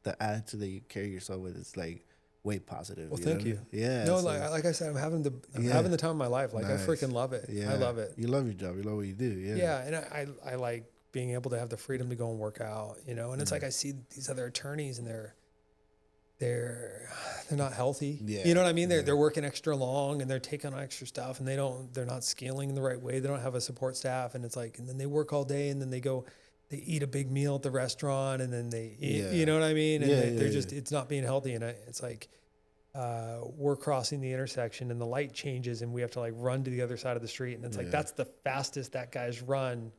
the attitude that you carry yourself with is like way positive. Well, you thank know? you. Yeah. No, so- like I said, I'm having Yeah. having the time of my life. Like Nice. I freaking love it. Yeah. I love it. You love your job. You love what you do. Yeah. Yeah, and I like being able to have the freedom to go and work out, And it's like I see these other attorneys and they're not healthy. Yeah, You know what I mean? yeah. They're working extra long and they're taking on extra stuff and they're not scaling in the right way. They don't have a support staff, and it's like, and then they work all day and then they eat a big meal at the restaurant and then they eat, Yeah. you know what I mean? And Yeah, they're yeah, just, it's not being healthy. And it's like, we're crossing the intersection and the light changes and we have to like run to the other side of the street. And it's like, that's the fastest that guy's run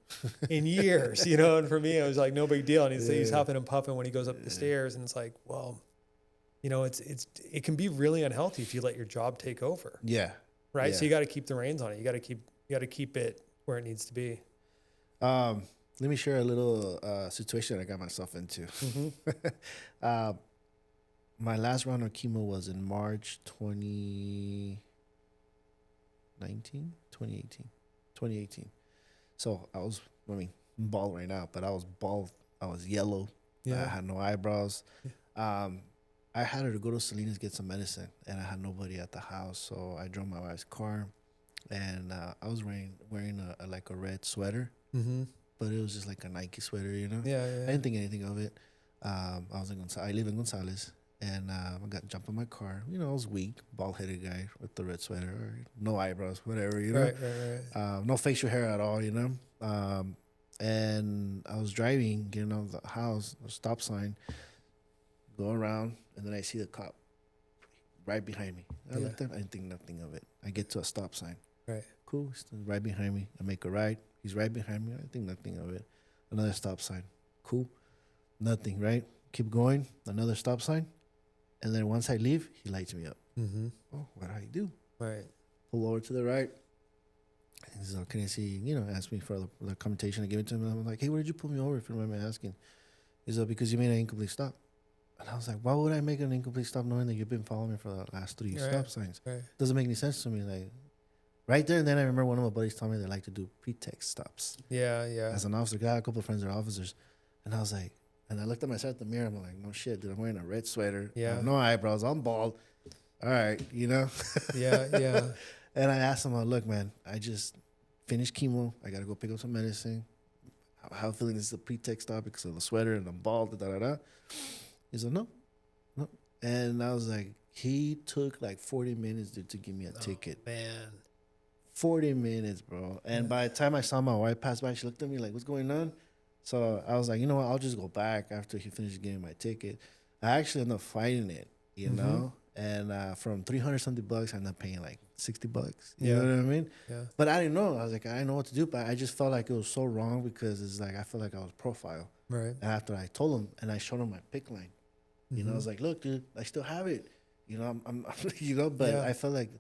in years, And for me, it was like, no big deal. And he's huffing and puffing when he goes up the stairs. And it's like, well, it can be really unhealthy if you let your job take over. Yeah. Right. Yeah. So you got to keep the reins on it. You got to keep it where it needs to be. Let me share a little situation I got myself into. Mm-hmm. My last round of chemo was in March 2018. So I was, I'm bald right now, but I was bald. I was yellow. Yeah. I had no eyebrows. I had her to go to Salinas get some medicine, and I had nobody at the house. So I drove my wife's car, and I was wearing a red sweater, Mm-hmm. but it was just like a Nike sweater, Yeah. I didn't think anything of it. I live in Gonzales, and I jumped in my car. I was weak, bald-headed guy with the red sweater, or no eyebrows, whatever, Right. no facial hair at all, and I was driving, getting out of the house, a stop sign, go around, and then I see the cop right behind me. I looked up, I didn't think nothing of it. I get to a stop sign. Right. Cool, he's right behind me. I make a right. He's right behind me. I think nothing of it. Another stop sign. Cool. Nothing, right? Keep going. Another stop sign. And then once I leave, he lights me up. Mm-hmm. Oh, what do I do? Right. Pull over to the right. He's like, can I see, ask me for the commutation. I give it to him. And I'm like, hey, where did you pull me over, if you don't mind me asking? He's like, because you made an incomplete stop. And I was like, why would I make an incomplete stop knowing that you've been following me for the last 3 stop signs? Right. Doesn't make any sense to me. Like, right there and then I remember one of my buddies told me they like to do pretext stops. Yeah. As an officer, I got a couple of friends that are officers. And I was like, and I looked at myself in the mirror. I'm like, no shit, dude, I'm wearing a red sweater. Yeah. I have no eyebrows. I'm bald. All right, Yeah. And I asked him, look, man, I just finished chemo. I got to go pick up some medicine. I have a feeling this is a pretext stop because of the sweater and I'm bald, da-da-da. He said, no. And I was like, he took like 40 minutes to give me a ticket. Man. 40 minutes, bro. And by the time I saw my wife pass by, she looked at me like, what's going on? So I was like, you know what? I'll just go back after he finished giving my ticket. I actually ended up fighting it, know? And from 300 something bucks, I ended up paying like $60. You know what I mean? Yeah. But I didn't know. I was like, I didn't know what to do. But I just felt like it was so wrong because it's like, I felt like I was profiled. Right. And after I told him and I showed him my pick line, I was like, look, dude, I still have it. I'm but I felt like,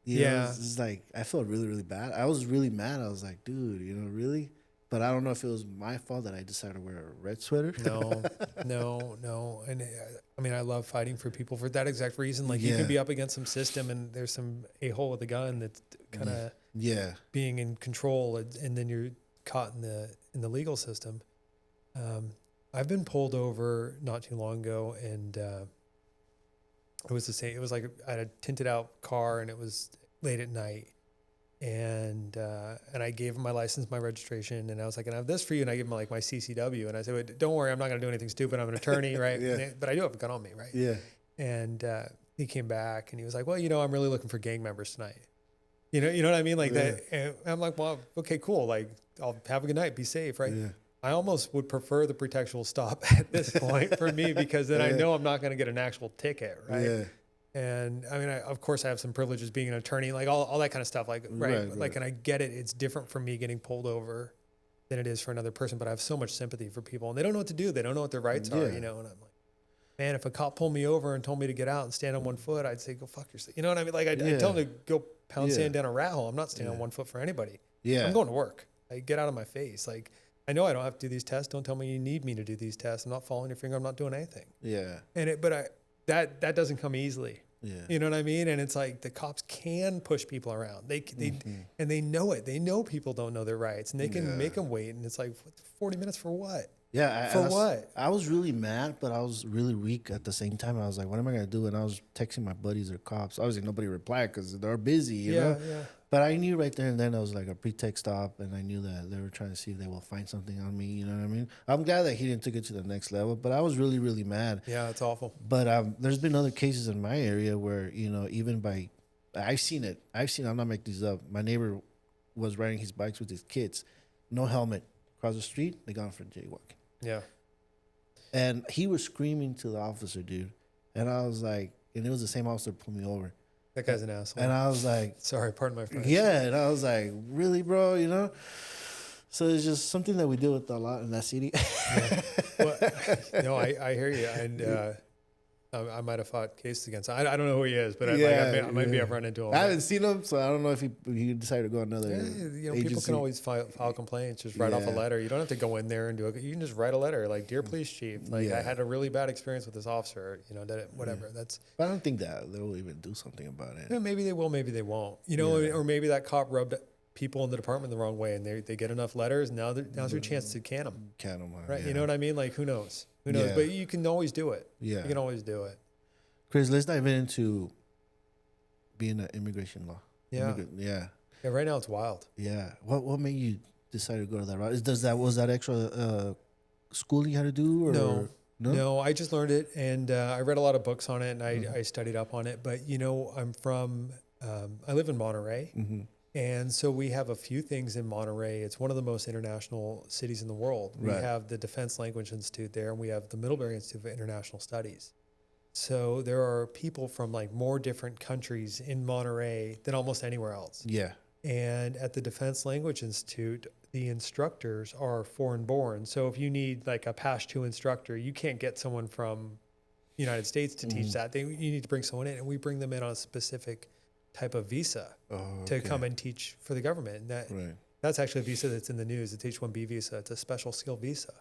it's like, I felt really, really bad. I was really mad. I was like, dude, really? But I don't know if it was my fault that I decided to wear a red sweater. No. And I love fighting for people for that exact reason. Like you can be up against some system and there's some a-hole with a gun that's kind of being in control, and then you're caught in the legal system. I've been pulled over not too long ago, and it was the same. It was like I had a tinted out car, and it was late at night, and I gave him my license, my registration, and I was like, "And I have this for you," and I gave him like my CCW, and I said, "Wait, don't worry, I'm not going to do anything stupid. I'm an attorney, right? But I do have a gun on me, right?" Yeah. And he came back, and he was like, "Well, I'm really looking for gang members tonight." You know what I mean? Like that. And I'm like, "Well, okay, cool. Like, I'll have a good night. Be safe, right?" Yeah. I almost would prefer the pretextual stop at this point for me, because then I know I'm not going to get an actual ticket, right? Yeah. And of course I have some privileges being an attorney, like all that kind of stuff, like, right. Like, and I get it. It's different for me getting pulled over than it is for another person, but I have so much sympathy for people, and they don't know what to do. They don't know what their rights are, and I'm like, man, if a cop pulled me over and told me to get out and stand on 1 foot, I'd say, go fuck yourself. You know what I mean? Like I'd tell them to go pound sand down a rat hole. I'm not standing on 1 foot for anybody. Yeah. I'm going to work. Like, get out of my face. Like, I know I don't have to do these tests. Don't tell me you need me to do these tests. I'm not following your finger. I'm not doing anything. Yeah. And that doesn't come easily. Yeah. You know what I mean? And it's like the cops can push people around. They and they know it. They know people don't know their rights, and they can make them wait. And it's like 40 minutes for what? Yeah. For what? I was really mad, but I was really weak at the same time. I was like, what am I going to do? And I was texting my buddies or cops. Obviously, nobody replied because they're busy, you know? Yeah. But I knew right there and then it was like a pretext stop, and I knew that they were trying to see if they will find something on me, you know what I mean? I'm glad that he didn't take it to the next level, but I was really, really mad. Yeah, it's awful. But there's been other cases in my area where, you know, even I've seen it. I'm not making this up. My neighbor was riding his bikes with his kids, no helmet, across the street, they gone for jaywalking. Yeah. And he was screaming to the officer, dude. And I was like, and it was the same officer that pulled me over. That guy's an asshole. And I was like, sorry, pardon my French. yeah. And I was like, really, bro, you know? So it's just something that we deal with a lot in that city. Yeah. Well, no, I hear you. And I might have fought cases against him. I don't know who he is, but I might be up running into him. I haven't seen him, so I don't know if he decided to go another you know, agency. people can always file complaints, just write off a letter. You don't have to go in there and do it. You can just write a letter like, "Dear Police Chief, like I had a really bad experience with this officer. You know, whatever." That's. But I don't think that they'll even do something about it. Yeah, maybe they will, maybe they won't. You know, or maybe that cop rubbed people in the department the wrong way, and they get enough letters. Now's their chance to can them. Right? Yeah. You know what I mean? Like, who knows? Who knows? Yeah. But you can always do it. Yeah, you can always do it. Chris, let's dive into being an immigration law. Yeah. Yeah. Right now it's wild. Yeah. What made you decide to go to that route? Was that extra schooling you had to do? Or? No, I just learned it, and I read a lot of books on it, and I studied up on it. But you know, I live in Monterey, and so we have a few things in Monterey. It's one of the most international cities in the world. We have the Defense Language Institute there, and we have the Middlebury Institute for International Studies. So there are people from like more different countries in Monterey than almost anywhere else. Yeah. And at the Defense Language Institute, the instructors are foreign born. So if you need like a Pashto instructor, you can't get someone from the United States to teach that. You need to bring someone in, and we bring them in on a specific type of visa to come and teach for the government. And that's actually a visa that's in the news. It's H-1B visa. It's a special skill visa.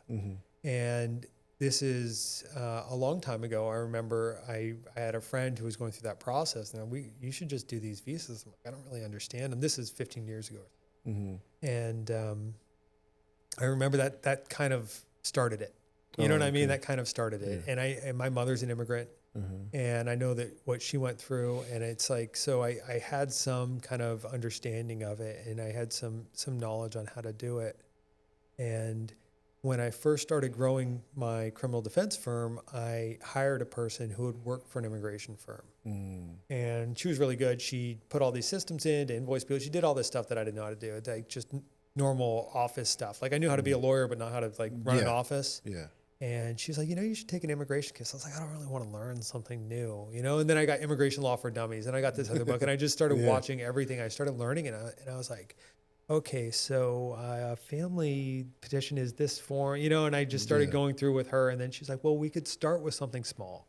And this is a long time ago. I remember I had a friend who was going through that process, and you should just do these visas. I'm like, I don't really understand them. This is 15 years ago. And I remember that kind of started it. You know what I mean? That kind of started it. And my mother's an immigrant, and I know that what she went through, and it's like, so I had some kind of understanding of it, and I had some knowledge on how to do it. And when I first started growing my criminal defense firm, I hired a person who had worked for an immigration firm. And she was really good. She put all these systems in to invoice people. She did all this stuff that I didn't know how to do, like just normal office stuff. Like I knew how to be a lawyer, but not how to like run an office. Yeah. And she's like, you should take an immigration case. I was like, I don't really want to learn something new, And then I got Immigration Law for Dummies, and I got this other book, and I just started watching everything. I started learning, and I was like, okay, so a family petition is this form, and I just started going through with her. And then she's like, well, we could start with something small.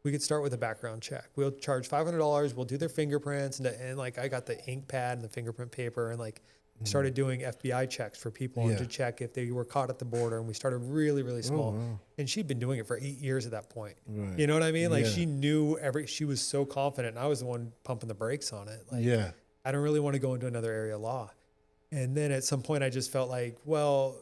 We could start with a background check. We'll charge $500. We'll do their fingerprints. And like, I got the ink pad and the fingerprint paper, and like started doing FBI checks for people to check if they were caught at the border. And we started really, really small. And she'd been doing it for 8 years at that point. You know what I mean? Like she knew she was so confident, and I was the one pumping the brakes on it. Like, I don't really want to go into another area of law. And then at some point I just felt like, well,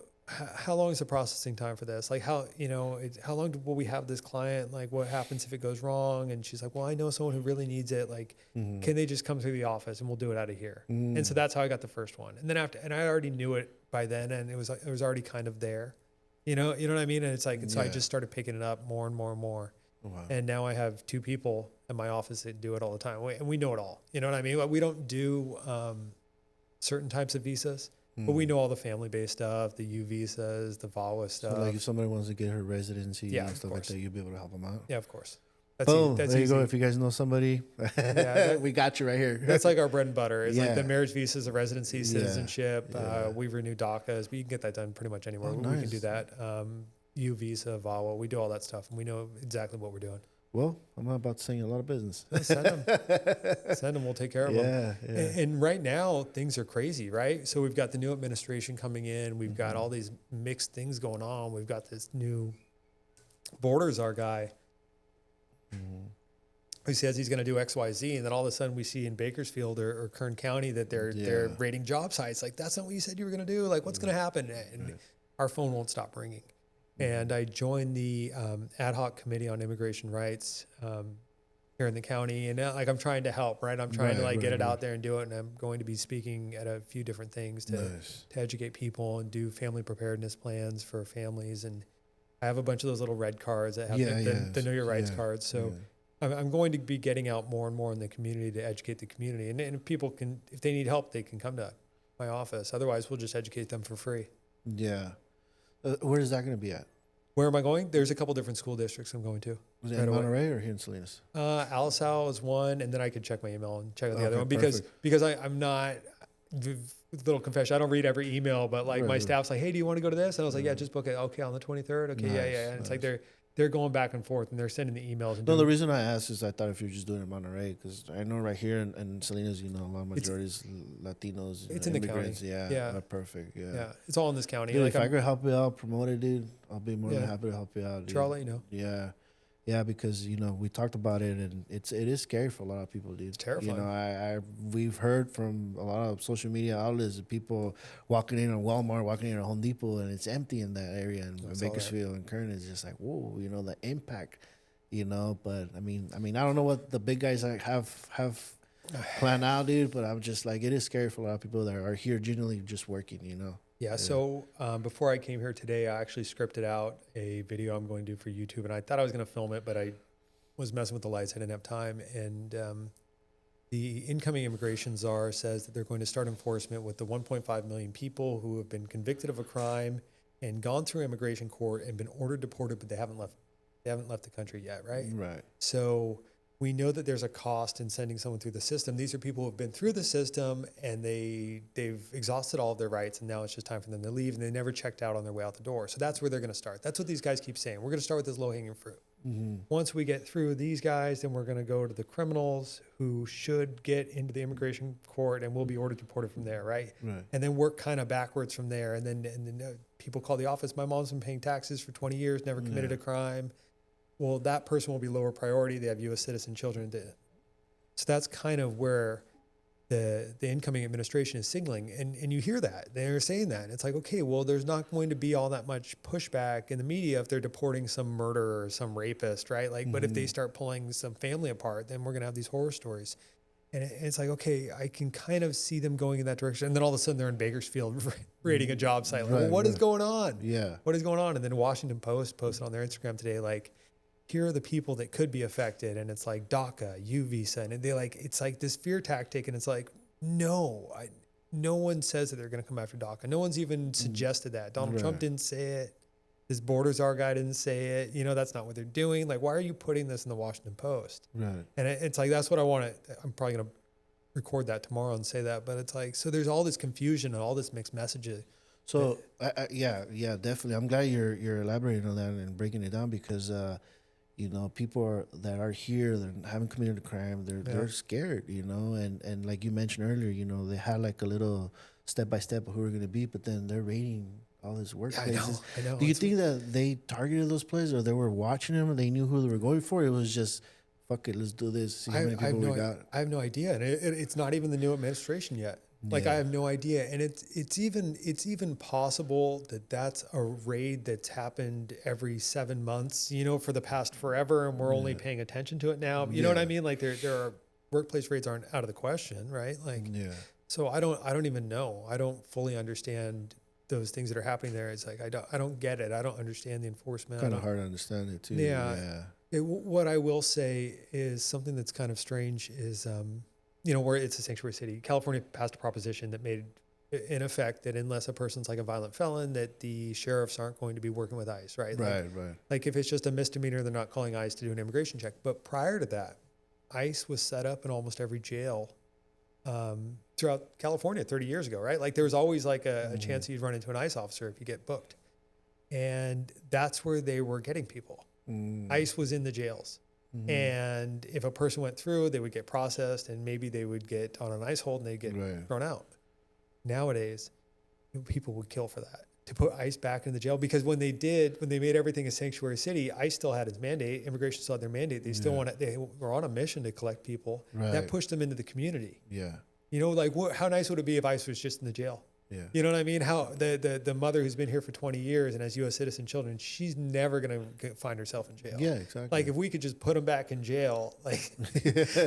how long is the processing time for this? Like how long will we have this client? Like what happens if it goes wrong? And she's like, well, I know someone who really needs it. Like, can they just come through the office and we'll do it out of here? And so that's how I got the first one. And then and I already knew it by then, and it was already kind of there, you know what I mean? And it's like, and so I just started picking it up more and more and more. Wow. And now I have 2 people in my office that do it all the time. And we know it all, you know what I mean? We don't do, certain types of visas, but we know all the family-based stuff, the U visas, the VAWA stuff. So like if somebody wants to get her residency and stuff course. like that, you'll be able to help them out? Yeah, of course. That's there you go. If you guys know somebody, we got you right here. That's like our bread and butter. It's like the marriage visas, the residency, citizenship. We renew DACAs, but you can get that done pretty much anywhere. We can do that. U visa, VAWA, we do all that stuff, and we know exactly what we're doing. Well, I'm not about to send you a lot of business. Send them. We'll take care of them. And right now, things are crazy, right? So we've got the new administration coming in. We've got all these mixed things going on. We've got this new Borders, our guy. He says he's going to do X, Y, Z, and then all of a sudden we see in Bakersfield or Kern County that they're rating job sites. Like, that's not what you said you were going to do. Like, what's going to happen? And our phone won't stop ringing. And I joined the ad hoc committee on immigration rights here in the county, and like I'm trying to help. Right, I'm trying to get it out there and do it. And I'm going to be speaking at a few different things to educate people and do family preparedness plans for families. And I have a bunch of those little red cards that have the Know Your Rights cards. So. I'm going to be getting out more and more in the community to educate the community. And if people can, if they need help, they can come to my office. Otherwise, we'll just educate them for free. Yeah. Where is that going to be at? Where am I going? There's a couple different school districts I'm going to. Was it in Monterey or here in Salinas? Alisal is one, and then I could check my email and check out the other one because I'm not. Little confession, I don't read every email, but like my staff's like, hey, do you want to go to this? And I was like, yeah, just book it. Okay, on the 23rd. Okay, yeah. And it's like they're going back and forth and they're sending the emails. And the reason I asked is I thought if you were just doing it in Monterey, because I know right here in Salinas, a lot of majorities Latinos. It's in the county. Yeah. Perfect. Yeah. It's all in this county. Dude, if I could help you out, promote it, dude, I'll be more than happy to help you out. Dude. Sure, I'll let you know. Yeah. Yeah, because we talked about it, and it is scary for a lot of people, dude. It's terrifying. We've heard from a lot of social media outlets of people walking in on Walmart, walking in on Home Depot, and it's empty in that area. And Bakersfield and Kern is just like, whoa, the impact, But I mean, I don't know what the big guys have planned out, dude. But I'm just like, it is scary for a lot of people that are here genuinely just working, Yeah. So before I came here today, I actually scripted out a video I'm going to do for YouTube, and I thought I was going to film it, but I was messing with the lights. I didn't have time. And the incoming immigration czar says that they're going to start enforcement with the 1.5 million people who have been convicted of a crime and gone through immigration court and been ordered deported, but they haven't left the country yet, right? Right. So we know that there's a cost in sending someone through the system. These are people who have been through the system and they've exhausted all of their rights, and now it's just time for them to leave, and they never checked out on their way out the door. So that's where they're going to start. That's what these guys keep saying. We're going to start with this low-hanging fruit. Mm-hmm. Once we get through these guys, then we're going to go to the criminals who should get into the immigration court, and we'll be ordered deported from there, right? And then work kind of backwards from there. And then people call the office. My mom's been paying taxes for 20 years, never committed a crime. Well, that person will be lower priority. They have U.S. citizen children. So that's kind of where the incoming administration is signaling. And you hear that. They're saying that. And it's like, okay, well, there's not going to be all that much pushback in the media if they're deporting some murderer or some rapist, right? Like, but if they start pulling some family apart, then we're going to have these horror stories. And it's like, okay, I can kind of see them going in that direction. And then all of a sudden they're in Bakersfield raiding a job site. Like, well, what is going on? Yeah. What is going on? And then Washington Post posted on their Instagram today, like, here are the people that could be affected. And it's like DACA, U visa. And it's like this fear tactic. And it's like, no one says that they're going to come after DACA. No one's even suggested that. Donald Trump didn't say it. His borders czar guy didn't say it. That's not what they're doing. Like, why are you putting this in the Washington Post? Right. And it's like, that's what I want to, I'm probably going to record that tomorrow and say that. But it's like, so there's all this confusion and all this mixed messages. So yeah, definitely. I'm glad you're elaborating on that and breaking it down, because, people that are here, that haven't committed a crime, they're scared, and like you mentioned earlier, they had like a little step-by-step of who we're going to be, but then they're raiding all these workplaces. I know. Do you think that they targeted those places, or they were watching them and they knew who they were going for? It was just, fuck it, let's do this, see how many people we got. I have no idea. And it's not even the new administration yet. Like, I have no idea. And it's even possible that that's a raid that's happened every 7 months, for the past forever, and we're only paying attention to it now. You know what I mean? Like, there are workplace raids aren't out of the question, right? Like, so I don't even know. I don't fully understand those things that are happening there. It's like, I don't get it. I don't understand the enforcement. Kind of hard to understand it too. Yeah. What I will say is something that's kind of strange is, where it's a sanctuary city. California passed a proposition that made in effect that unless a person's like a violent felon, that the sheriffs aren't going to be working with ICE, right? Right. Like if it's just a misdemeanor, they're not calling ICE to do an immigration check. But prior to that, ICE was set up in almost every jail throughout California 30 years ago, right? Like there was always like a chance you'd run into an ICE officer if you get booked. And that's where they were getting people. ICE was in the jails. And if a person went through, they would get processed, and maybe they would get on an ICE hold and they'd get thrown out. Nowadays, people would kill for that. to put ICE back in the jail, because when they made everything a sanctuary city, ICE still had its mandate. Immigration still had their mandate. They still they were on a mission to collect people. Right. That pushed them into the community. Yeah. You know, like how nice would it be if ICE was just in the jail? Yeah. You know what I mean? How the mother who's been here for 20 years and has U.S. citizen children, she's never going to find herself in jail. Yeah, exactly. Like if we could just put them back in jail, like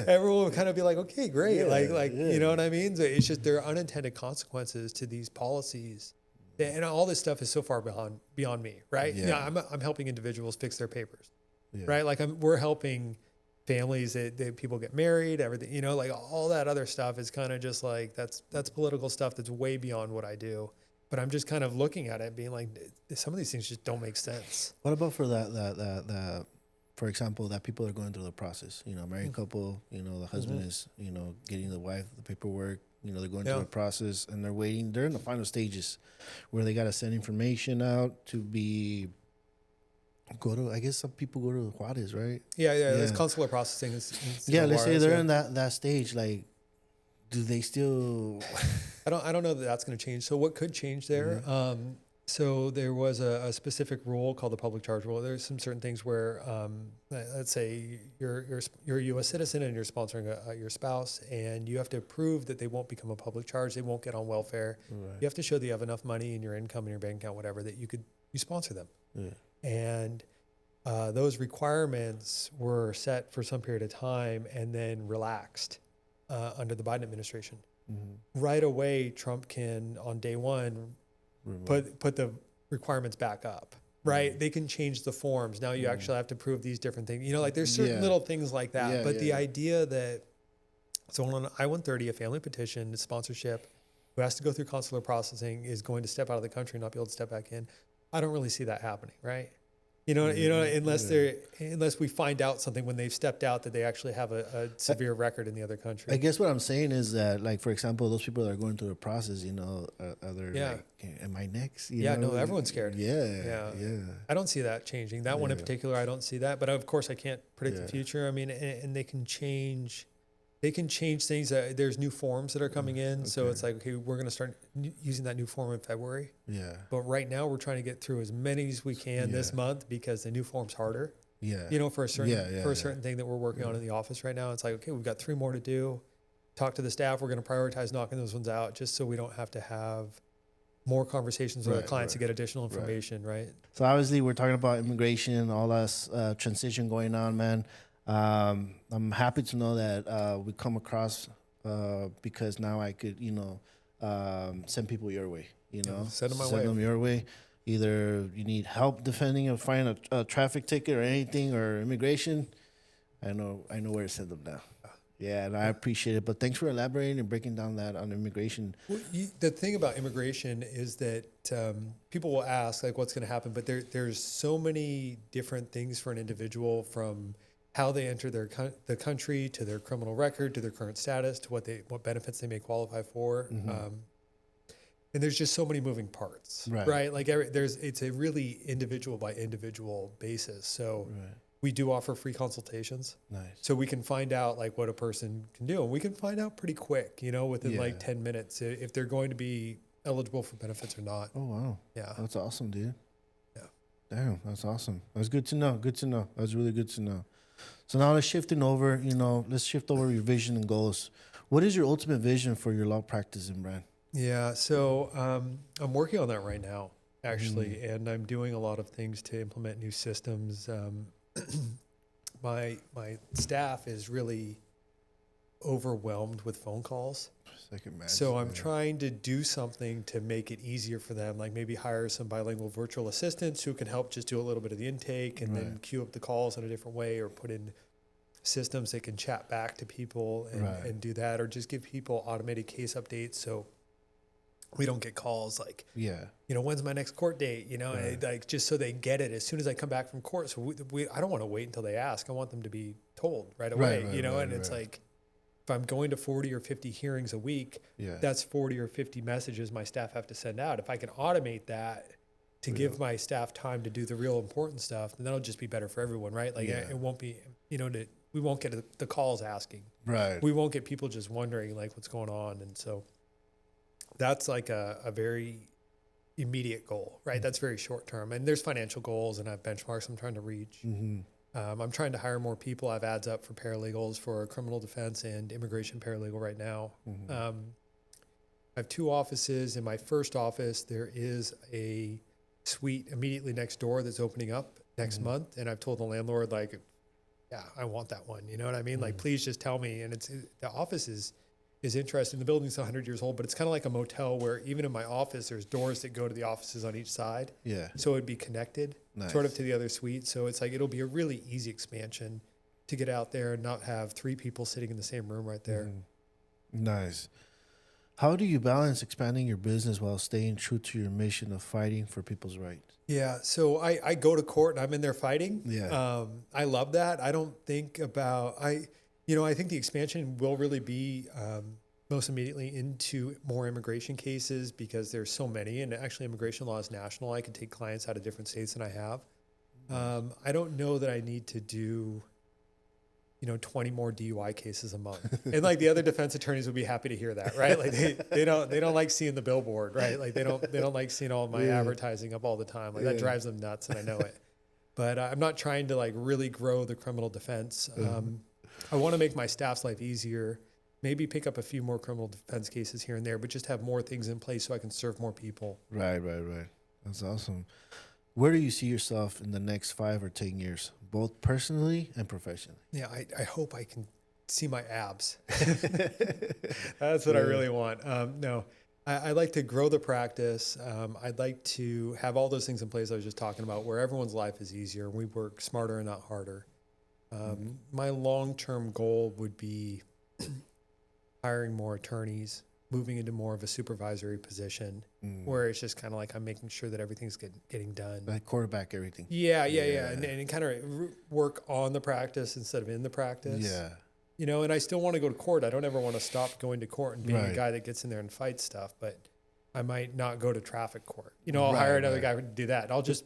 everyone would kind of be like, okay, great. You know what I mean? So it's just there are unintended consequences to these policies. And all this stuff is so far beyond me, right? Yeah. I'm helping individuals fix their papers, Yeah. right? Like we're helping families that people get married, everything, you know, like all that other stuff is kind of just like, that's political stuff that's way beyond what I do. But I'm just kind of looking at it and being like, some of these things just don't make sense. What about for that for example, that people are going through the process, you know, married couple, you know, the husband is, you know, getting the wife the paperwork, you know, they're going through the process and they're waiting. They're in the final stages where they got to send information out to be, I guess some people go to Juarez, right? Yeah. There's consular processing. Let's say they're in that stage. Like, do they still? I don't know that that's going to change. So what could change there? So there was a specific rule called the public charge rule. There's some certain things where, let's say you're a U.S. citizen and you're sponsoring your spouse, and you have to prove that they won't become a public charge. They won't get on welfare. Right. You have to show that you have enough money in your income in your bank account, whatever, that you sponsor them. Yeah. And those requirements were set for some period of time and then relaxed under the Biden administration. Mm-hmm. Right away, Trump can, on day one, put the requirements back up, right? They can change the forms. Now you actually have to prove these different things. You know, like there's certain little things like that. But the idea that someone on I-130, a family petition, sponsorship, who has to go through consular processing is going to step out of the country and not be able to step back in. I don't really see that happening, right? You know, unless we find out something when they've stepped out that they actually have a severe record in the other country. I guess what I'm saying is that, like, for example, those people that are going through the process, you know, are like, am I next? You know? No, everyone's scared. Yeah. I don't see that changing. That one in particular, I don't see that. But of course, I can't predict the future. I mean, and they can change. They can change things. There's new forms that are coming in. So it's like, okay, we're going to start using that new form in February. Yeah. But right now we're trying to get through as many as we can this month because the new form's harder. Yeah. You know, for a certain thing that we're working on in the office right now, it's like, okay, we've got 3 more to do. Talk to the staff. We're going to prioritize knocking those ones out just so we don't have to have more conversations with our clients to get additional information, right? So obviously we're talking about immigration, all that transition going on, man. I'm happy to know that we come across because now I could, you know, send people your way. You know, send them your way. Either you need help defending or finding a traffic ticket or anything or immigration. I know where to send them now. Yeah, and I appreciate it. But thanks for elaborating and breaking down that on immigration. Well, the thing about immigration is that people will ask, like, what's going to happen? But there's so many different things for an individual, from how they enter the country to their criminal record to their current status to what benefits they may qualify for. Mm-hmm. And there's just so many moving parts, right? Like it's a really individual by individual basis. So we do offer free consultations. Nice. So we can find out like what a person can do, and we can find out pretty quick, you know, within like 10 minutes if they're going to be eligible for benefits or not. Oh, wow. Yeah. That's awesome, dude. Yeah. Damn, that's awesome. That's good to know. Good to know. That's really good to know. So now let's shift over your vision and goals. What is your ultimate vision for your law practicing brand? Yeah, so I'm working on that right now, actually, and I'm doing a lot of things to implement new systems. My staff is really overwhelmed with phone calls. So I'm trying to do something to make it easier for them, like maybe hire some bilingual virtual assistants who can help just do a little bit of the intake and then queue up the calls in a different way, or put in systems that can chat back to people and do that, or just give people automated case updates so we don't get calls like, you know, when's my next court date? You know, like just so they get it as soon as I come back from court. So I don't want to wait until they ask. I want them to be told right away, you know, and it's like, if I'm going to 40 or 50 hearings a week, that's 40 or 50 messages my staff have to send out. If I can automate that to give my staff time to do the real important stuff, then that'll just be better for everyone, right? Like it won't be, you know, we won't get the calls asking. Right. We won't get people just wondering like what's going on. And so that's like a very, immediate goal, right? That's very short term. And there's financial goals and I have benchmarks I'm trying to reach. I'm trying to hire more people. I have ads up for paralegals for criminal defense and immigration paralegal right now. I have 2 offices. In my first office, there is a suite immediately next door that's opening up next month. And I've told the landlord, like, yeah, I want that one. You know what I mean? Like, please just tell me. And the office is interesting. The building's 100 years old, but it's kind of like a motel where even in my office, there's doors that go to the offices on each side. Yeah. So it'd be connected sort of to the other suite. So it's like, it'll be a really easy expansion to get out there and not have 3 people sitting in the same room right there. Nice. How do you balance expanding your business while staying true to your mission of fighting for people's rights? Yeah. So I go to court and I'm in there fighting. Yeah. I love that. I don't think about, I think the expansion will really be most immediately into more immigration cases because there's so many, and actually immigration law is national. I can take clients out of different states than I have. I don't know that I need to do, 20 more DUI cases a month. And like the other defense attorneys would be happy to hear that, right? Like they don't like seeing the billboard, right? Like they don't like seeing all my advertising up all the time. Like that drives them nuts, and I know it. But I'm not trying to like really grow the criminal defense. I want to make my staff's life easier, maybe pick up a few more criminal defense cases here and there, but just have more things in place so I can serve more people. Right. That's awesome. Where do you see yourself in the next 5 or 10 years, both personally and professionally? Yeah, I hope I can see my abs. That's what I really want. No, I'd like to grow the practice. I'd like to have all those things in place I was just talking about, where everyone's life is easier and we work smarter and not harder. My long-term goal would be hiring more attorneys, moving into more of a supervisory position where it's just kind of like I'm making sure that everything's getting done. Like quarterback everything. Yeah. And kind of work on the practice instead of in the practice. Yeah. And I still want to go to court. I don't ever want to stop going to court and being a guy that gets in there and fights stuff, but I might not go to traffic court. I'll hire another guy to do that. I'll just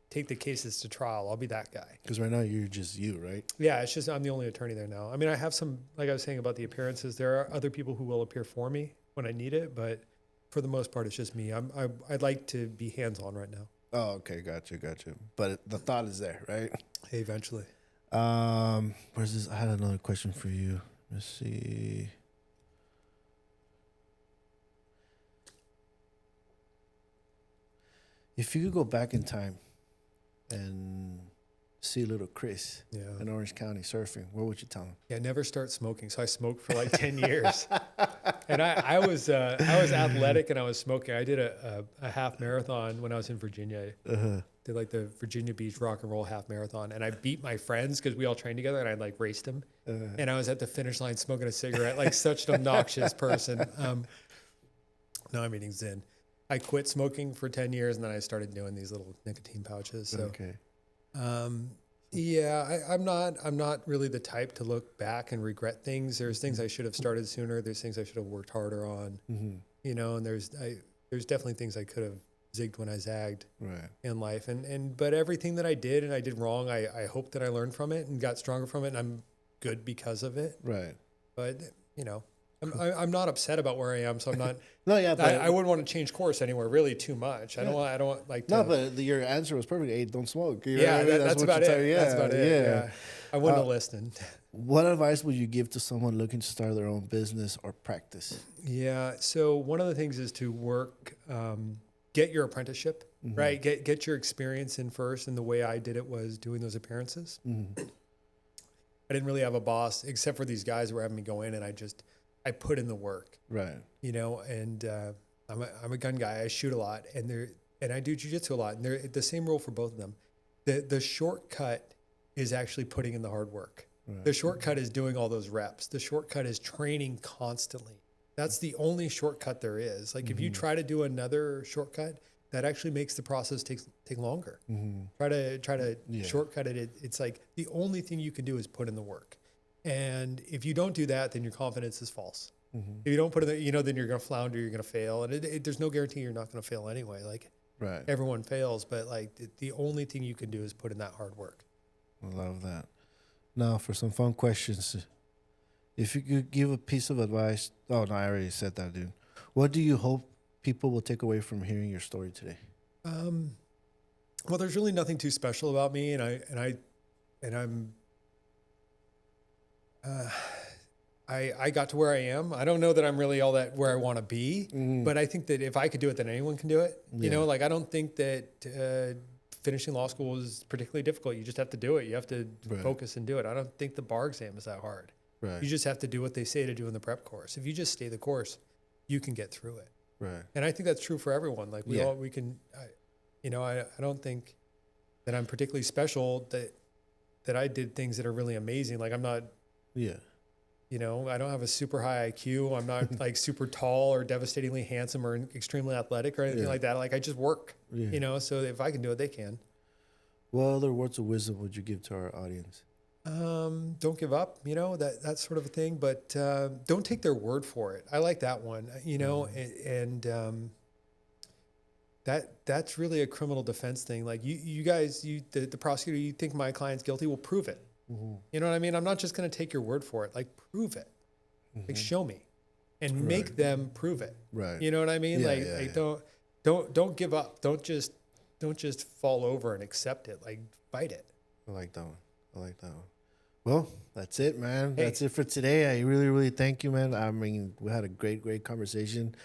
take the cases to trial. I'll be that guy. Because right now you're just you, right? Yeah, it's just I'm the only attorney there now. I mean, I have some, like I was saying about the appearances, there are other people who will appear for me when I need it, but for the most part, it's just me. I'd like to be hands-on right now. Oh, okay, gotcha. But the thought is there, right? Hey, eventually. Where's this? I had another question for you. Let's see. If you could go back in time and see little Chris in Orange County surfing, what would you tell him? Yeah, never start smoking. So I smoked for like 10 years. And I was athletic and I was smoking. I did a half marathon when I was in Virginia. Did like the Virginia Beach Rock and Roll half marathon. And I beat my friends because we all trained together and I like raced them. And I was at the finish line smoking a cigarette, like such an obnoxious person. No, I'm eating Zyn. I quit smoking for 10 years and then I started doing these little nicotine pouches. So, okay. I'm not really the type to look back and regret things. There's things I should have started sooner. There's things I should have worked harder on, and there's definitely things I could have zigged when I zagged in life. But everything that I did and I did wrong, I hope that I learned from it and got stronger from it. And I'm good because of it. Right. But, I'm not upset about where I am, so I'm not. No, yeah, but I wouldn't want to change course anywhere really too much. I don't want like. To, no, but your answer was perfect. Hey, don't smoke. You know yeah, what I mean? that's about it. Yeah, that's about it. Yeah, I wouldn't have listened. What advice would you give to someone looking to start their own business or practice? Yeah, so one of the things is to work, get your apprenticeship, right? Get your experience in first. And the way I did it was doing those appearances. I didn't really have a boss except for these guys who were having me go in, and I put in the work, right? And I'm a gun guy. I shoot a lot, and I do jiu-jitsu a lot, and they're the same rule for both of them. The shortcut is actually putting in the hard work. Right. The shortcut is doing all those reps. The shortcut is training constantly. That's the only shortcut there is. Like if you try to do another shortcut, that actually makes the process take longer. Try to shortcut it. It's like the only thing you can do is put in the work. And if you don't do that, then your confidence is false. If you don't put in then you're going to flounder, you're going to fail. And there's no guarantee you're not going to fail anyway. Like everyone fails, but like the only thing you can do is put in that hard work. I love that. Now for some fun questions. If you could give a piece of advice. Oh, no, I already said that, dude. What do you hope people will take away from hearing your story today? Well, there's really nothing too special about me, I got to where I am. I don't know that I'm really all that where I want to be, but I think that if I could do it, then anyone can do it. You know, like I don't think that finishing law school is particularly difficult. You just have to do it. You have to focus and do it. I don't think the bar exam is that hard. Right. You just have to do what they say to do in the prep course. If you just stay the course, you can get through it. Right. And I think that's true for everyone. Like we can, I don't think that I'm particularly special that I did things that are really amazing. Like I'm not, I don't have a super high IQ. I'm not like super tall or devastatingly handsome or extremely athletic or anything like that. Like I just work, so if I can do it, they can. What other words of wisdom would you give to our audience? Don't give up, that sort of a thing, but don't take their word for it. I like that one, and that's really a criminal defense thing. Like you guys, the prosecutor, you think my client's guilty, well, prove it. You know what I mean? I'm not just going to take your word for it. Like prove it, like show me, and make them prove it. Right. You know what I mean? Don't give up. Don't just fall over and accept it. Like fight it. I like that one. Well, that's it, man. Hey. That's it for today. I really, really thank you, man. I mean, we had a great conversation.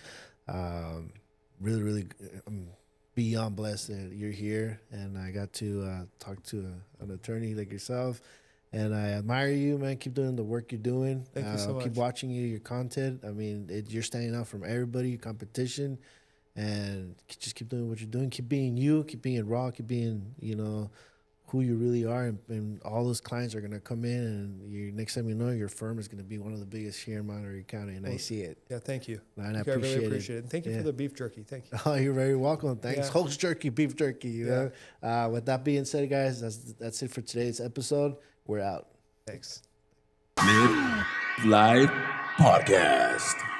Really, really beyond blessed that you're here, and I got to talk to an attorney like yourself. And I admire you, man. Keep doing the work you're doing. Thank you so much. Keep watching your content. I mean, you're standing out from everybody, competition, and just keep doing what you're doing. Keep being you. Keep being raw. Keep being, who you really are, and all those clients are going to come in, and next time you know, your firm is going to be one of the biggest here in Monterey County, and I see it. Yeah, thank you. And I really appreciate it. And thank you for the beef jerky. Thank you. Oh, you're very welcome. Thanks. Host jerky, beef jerky. You know. With that being said, guys, that's it for today's episode. We're out. Thanks. Live Podcast.